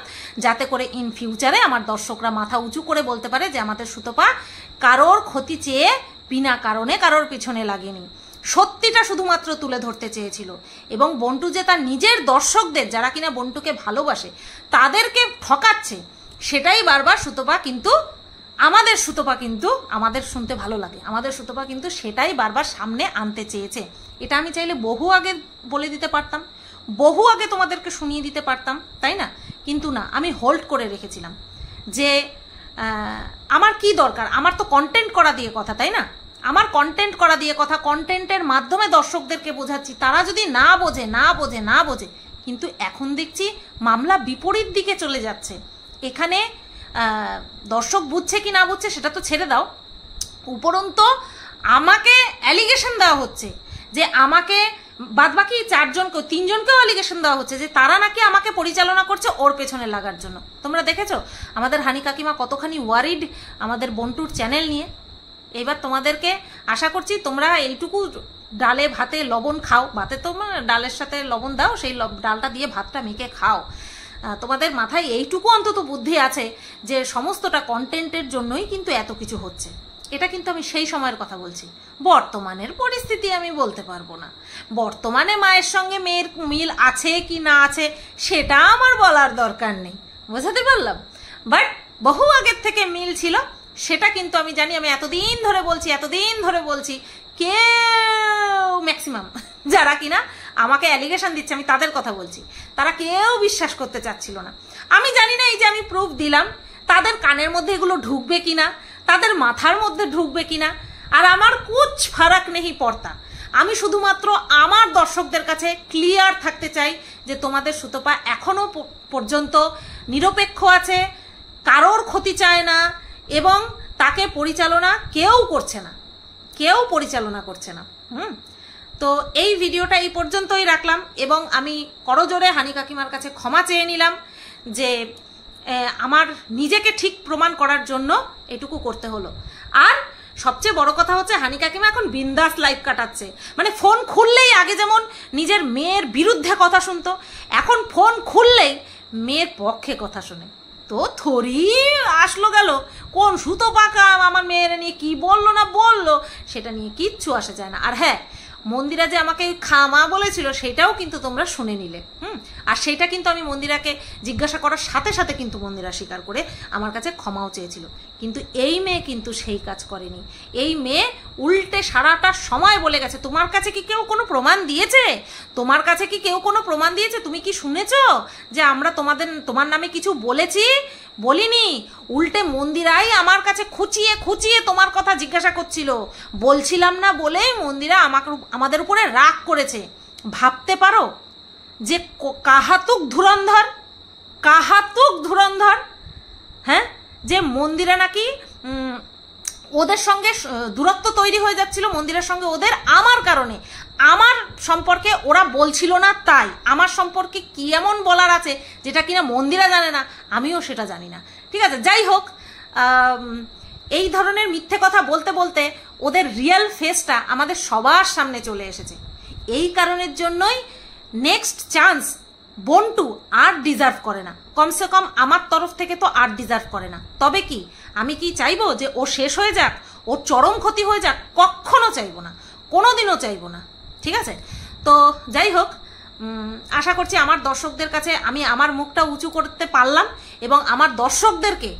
যাতে করে ইন ফিউচারে আমার দর্শকরা মাথা উঁচু করে বলতে পারে যে আমাদের সুতপা কারোর ক্ষতি চেয়ে বিনা কারণে কারোর পিছনে লাগেনি, সত্যিটা শুধুমাত্র তুলে ধরতে চেয়েছিল। এবং বন্টু যে তার নিজের দর্শকদের, যারা কিনা বন্টুকে ভালোবাসে, তাদেরকে ঠকাচ্ছে, সেটাই বারবার সুতপা কিন্তু আমাদের শুনতে ভালো লাগে, আমাদের সুতপা কিন্তু সেটাই বারবার সামনে আনতে চেয়েছে। এটা আমি চাইলে বহু আগে বলে দিতে পারতাম, বহু আগে তোমাদেরকে শুনিয়ে দিতে পারতাম, তাই না? কিন্তু না, আমি হোল্ড করে রেখেছিলাম যে আমার কি দরকার, আমার তো কন্টেন্ট করা দিয়ে কথা, তাই না? আমার কন্টেন্ট করা দিয়ে কথা, কন্টেন্টের মাধ্যমে দর্শকদেরকে বোঝাচ্ছি, তারা যদি না বোঝে, কিন্তু এখন দেখছি মামলা বিপরীত দিকে চলে যাচ্ছে। এখানে দর্শক বুঝছে কি না বুঝছে সেটা তো ছেড়ে দাও, উপরন্তু আমাকে অ্যালিগেশন দেওয়া হচ্ছে যে আমাকে বাদবাকি 3জনকেও অ্যালিগেশন দেওয়া হচ্ছে যে তারা নাকি আমাকে পরিচালনা করছে ওর পেছনে লাগার জন্য। তোমরা দেখেছো আমাদের হানি কাকিমা কতখানি ওয়ারিড আমাদের বন্টুর চ্যানেল নিয়ে। এবার তোমাদেরকে আশা করছি তোমরা এইটুকু ডালে ভাতে লবণ খাও, ভাতে তো ডালের সাথে লবণ দাও, সেই ডালটা দিয়ে ভাতটা মেখে খাও। তোমাদের মাথায় এইটুকু অন্তত বুদ্ধি আছে যে সমস্তটা কন্টেন্টের জন্যই কিন্তু এত কিছু হচ্ছে। এটা কিন্তু আমি সেই সময়ের কথা বলছি, বর্তমানের পরিস্থিতি আমি বলতে পারবো না। বর্তমানে মায়ের সঙ্গে মেয়ের মিল আছে কি না আছে সেটা আমার বলার দরকার নেই, বোঝাতে পারলাম। বাট বহু আগের থেকে মিল ছিল সেটা কিন্তু আমি জানি। আমি এতদিন ধরে বলছি, কেউ ম্যাক্সিমাম যারা কিনা আমাকে অ্যালিগেশন দিচ্ছে, আমি তাদের কথা বলছি, তারা কেউ বিশ্বাস করতে চাচ্ছিল না। আমি জানি না এই যে আমি প্রুফ দিলাম তাদের কানের মধ্যে এগুলো ঢুকবে কিনা, তাদের মাথার মধ্যে ঢুকবে কিনা, আর আমার কুছ ফারাক নেই পড়তা। আমি শুধুমাত্র আমার দর্শকদের কাছে ক্লিয়ার থাকতে চাই যে তোমাদের সুতপা এখনো পর্যন্ত নিরপেক্ষ আছে, কারোর ক্ষতি চায় না, এবং তাকে পরিচালনা কেউ পরিচালনা করছে না। তো এই ভিডিওটা এই পর্যন্তই রাখলাম, এবং আমি করজোরে হানি কাকিমার কাছে ক্ষমা চেয়ে নিলাম যে আমার নিজেকে ঠিক প্রমাণ করার জন্য এটুকু করতে হলো। আর সবচেয়ে বড় কথা হচ্ছে হানি কাকিমা এখন বিন্দাস লাইফ কাটাচ্ছে। মানে ফোন খুললেই আগে যেমন নিজের মেয়ের বিরুদ্ধে কথা শুনতো, এখন ফোন খুললেই মেয়ের পক্ষে কথা শোনে। তো থরি আসলো গেল, কোন সুতো পাকা আমার মেয়ের নিয়ে কি বললো না বললো সেটা নিয়ে কিচ্ছু আসে যায় না। আর হ্যাঁ, মন্দিরা যে আমাকে খামা বলেছিল সেটাও কিন্তু তোমরা শুনে নিলে। আর সেইটা কিন্তু আমি মন্দিরাকে জিজ্ঞাসা করার সাথে সাথে কিন্তু মন্দিরা স্বীকার করে আমার কাছে ক্ষমাও চেয়েছিল। কিন্তু এই মেয়ে কিন্তু সেই কাজ করেনি। এই মেয়ে উল্টে সারাটা সময় বলে গেছে, তোমার কাছে কি কেউ কোনো প্রমাণ দিয়েছে? তুমি কি শুনেছো যে আমরা তোমার নামে কিছু বলিনি? উল্টে মন্দিরাই আমার কাছে খুঁচিয়ে তোমার কথা জিজ্ঞাসা করছিল। বলছিলাম না বলেই মন্দিরা আমাদের উপরে রাগ করেছে। ভাবতে পারো যে কাহাতুক ধুরন্ধর, হ্যাঁ, যে মন্দিরা নাকি ওদের সঙ্গে দূরত্ব তৈরি হয়ে যাচ্ছিল মন্দিরের সঙ্গে ওদের, আমার কারণে। আমার সম্পর্কে ওরা বলছিল না, তাই আমার সম্পর্কে কি এমন বলার আছে যেটা কিনা মন্দিরা জানে না, আমিও সেটা জানি না। ঠিক আছে, যাই হোক, এই ধরনের মিথ্যে কথা বলতে বলতে ওদের রিয়েল ফেসটা আমাদের সবার সামনে চলে এসেছে। এই কারণের জন্যই নেক্সট চান্স বন্টু আর ডিজার্ভ করে না, কমসে কম আমার তরফ থেকে তো আর ডিজার্ভ করে না। তবে কি আমি কি চাইবো যে ও শেষ হয়ে যাক, ওর চরম ক্ষতি হয়ে যাক? কখনো চাইবো না, কোনোদিনও চাইবো না। ঠিক আছে, তো যাই হোক, আশা করছি আমার দর্শকদের কাছে আমি আমার মুখটা উঁচু করতে পারলাম, এবং আমার দর্শকদেরকে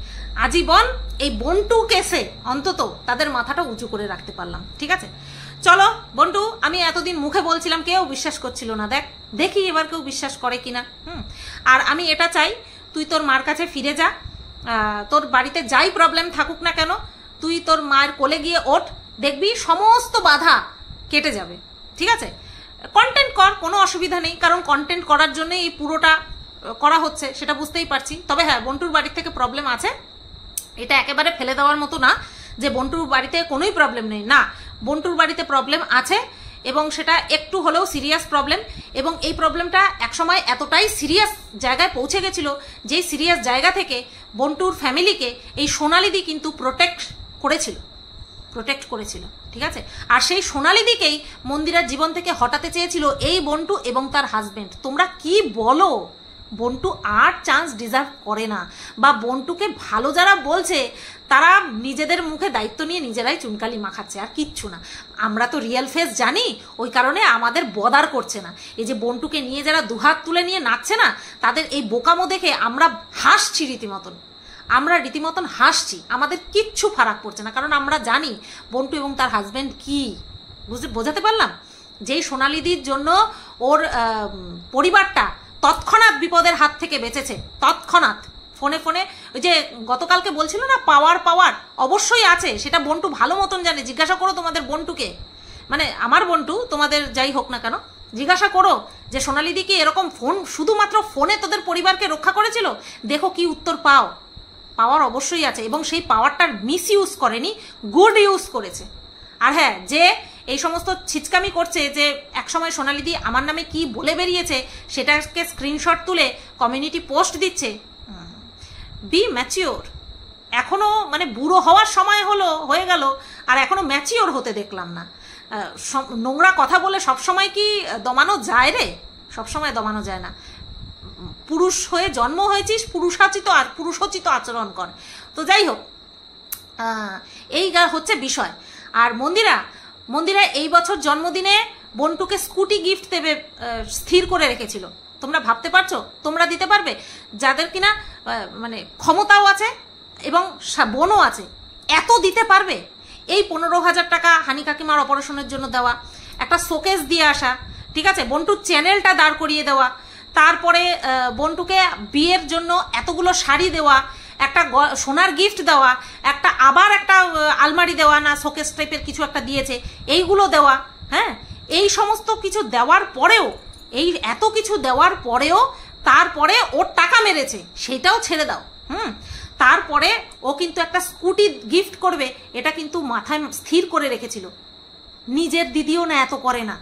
আজীবন এই বন্টু কেসে অন্তত তাদের মাথাটা উঁচু করে রাখতে পারলাম। ঠিক আছে, চলো বন্টু, আমি এতদিন মুখে বলছিলাম, কেউ বিশ্বাস করছিল না, দেখি এবার কেউ বিশ্বাস করে কিনা। আর আমি এটা চাই, তুই তোর মার কাছে ফিরে যা, তোর বাড়িতে যাই প্রবলেম থাকুক না কেন, তুই তোর মায়ের কোলে গিয়ে ওঠ, দেখবি সমস্ত বাধা কেটে যাবে। ঠিক আছে, কন্টেন্ট কর, কোনো অসুবিধা নেই, কারণ কন্টেন্ট করার জন্য এই পুরোটা করা হচ্ছে, সেটা বুঝতেই পারছি। তবে হ্যাঁ, বন্টুর বাড়ির থেকে প্রবলেম আছে, এটা একেবারে ফেলে দেওয়ার মতো না যে বন্টুর বাড়িতে কোনোই প্রবলেম নেই, না, বন্টুর বাড়িতে প্রবলেম আছে, এবং সেটা একটু হলেও সিরিয়াস প্রবলেম। এবং এই প্রবলেমটা একসময় এতটাই সিরিয়াস জায়গায় পৌঁছে গেছিল, যেই সিরিয়াস জায়গা থেকে বন্টুর ফ্যামিলিকে এই সোনালিদি কিন্তু প্রোটেক্ট করেছিল। ঠিক আছে, আর সেই সোনালিদিকেই মন্দিরার জীবন থেকে হটাতে চেয়েছিল এই বন্টু এবং তার হাজবেন্ড। তোমরা কি বলো? বন্টু আর চান্স ডিজার্ভ করে না, বা বন্টুকে ভালো যারা বলছে তারা নিজেদের মুখে দায়িত্ব নিয়ে নিজেরাই চুনকালি মাখাচ্ছে, আর কিচ্ছু না। আমরা তো রিয়েল ফেস জানি, ওই কারণে আমাদের বদার করছে না। এই যে বন্টুকে নিয়ে যারা দুহাত তুলে নিয়ে নাচছে না, তাদের এই বোকামো দেখে আমরা হাসছি রীতিমতন হাসছি, আমাদের কিচ্ছু ফারাক পড়ছে না, কারণ আমরা জানি বন্টু এবং তার হাজব্যান্ড কি। বোঝাতে পারলাম? যেই সোনালিদির জন্য ওর পরিবারটা তৎক্ষণাৎ বিপদের হাত থেকে বেঁচেছে, তৎক্ষণাৎ, ফোনে ফোনে ওই যে গতকালকে বলছিল না পাওয়ার পাওয়ার, অবশ্যই আছে, সেটা বন্টু ভালো মতন জানে। জিজ্ঞাসা করো তোমাদের বন্টুকে, মানে আমার বন্টু, তোমাদের যাই হোক না কেন, জিজ্ঞাসা করো যে সোনালিদি কি এরকম ফোন শুধুমাত্র ফোনে তোদের পরিবারকে রক্ষা করেছিল, দেখো কি উত্তর পাও। পাওয়ার অবশ্যই আছে, এবং সেই পাওয়ারটার মিস ইউজ করেনি, গুড ইউজ করেছে। আর হ্যাঁ, যে এই সমস্ত ছিচকামি করছে যে একসময় সোনালিদি আমার নামে কি বলে বেরিয়েছে সেটাকে স্ক্রিনশট তুলে কমিউনিটি পোস্ট দিচ্ছে, বি ম্যাচিওর। এখনো মানে বুড়ো হওয়ার সময় হয়ে গেল, আর এখনো ম্যাচিওর হতে দেখলাম না। নোংরা কথা বলে সবসময় কি দমানো যায় রে? সবসময় দমানো যায় না। পুরুষ হয়ে জন্ম হয়েছিস, পুরুষোচিত আচরণ কর। তো যাই হোক, এই হচ্ছে বিষয়। আর মন্দিরা এই বছর জন্মদিনে বন্টুকে স্কুটি গিফট দেবে স্থির করে রেখেছিল। তোমরা ভাবতে পারছো? তোমরা দিতে পারবে? যাদের কিনা মানে ক্ষমতাও আছে এবং বোনও আছে, এত দিতে পারবে? এই 15,000 টাকা হানি কাকিমার অপারেশনের জন্য দেওয়া, একটা শোকেস দিয়ে আসা, ঠিক আছে, বন্টুর চ্যানেলটা দাঁড় করিয়ে দেওয়া, তারপরে বন্টুকে বিয়ের জন্য এতগুলো শাড়ি দেওয়া, একটা সোনার গিফট দেওয়া, আবার একটা আলমারি দেওয়া, না শোকেস টাইপের কিছু একটা দিয়েছে, এইগুলো দেওয়া। হ্যাঁ, এই সমস্ত কিছু দেওয়ার পরেও, এত কিছু দেওয়ার পরেও তারপরে ওর টাকা মেরেছে, সেটাও ছেড়ে দাও। তারপরে ও কিন্তু একটা স্কুটি গিফট করবে, এটা কিন্তু মাথায় স্থির করে রেখেছিল। নিজের দিদিও না এত করে না,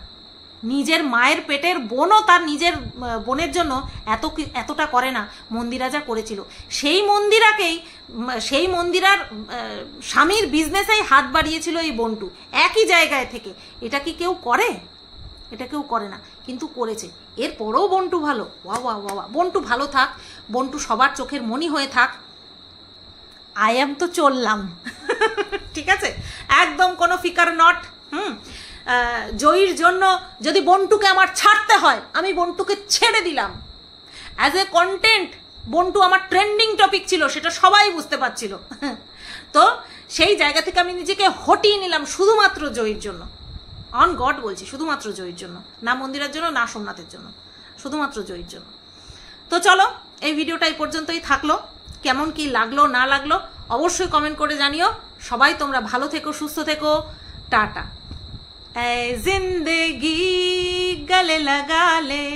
নিজের মায়ের পেটের বোনও তার নিজের বোনের জন্য এতটা করে না। মন্দিরা যা করেছিল, সেই মন্দিরার স্বামীর বিজনেসেই হাত বাড়িয়েছিল এই বন্টু, একই জায়গায় থেকে। এটা কি কেউ করে? এটা কেউ করে না, কিন্তু করেছে। এরপরেও বন্টু ভালো, ওয়া ওয়া ওয়া। বন্টু ভালো থাক, বন্টু সবার চোখের মণি হয়ে থাক। আই এম তো চললাম, ঠিক আছে, একদম কোনো ফিকার নট। জয়ীর জন্য যদি বন্টুকে আমার ছাড়তে হয়, আমি বন্টুকে ছেড়ে দিলাম। অ্যাজ এ কন্টেন্ট বন্টু আমার ট্রেন্ডিং টপিক ছিল, সেটা সবাই বুঝতে পারছিল। তো সেই জায়গা থেকে আমি নিজেকে হটিয়ে নিলাম শুধুমাত্র জয়ীর জন্য। অন গড বলছি, শুধুমাত্র জয়ীর জন্য, না মন্দিরের জন্য, না সোমনাথের জন্য, শুধুমাত্র জয়ীর জন্য। তো চলো, এই ভিডিওটা এই পর্যন্তই থাকলো। কেমন কি লাগলো না লাগলো অবশ্যই কমেন্ট করে জানিও। সবাই তোমরা ভালো থেকো, সুস্থ থেকো, টাটা। জিন্দেগি গলে লাগা লে।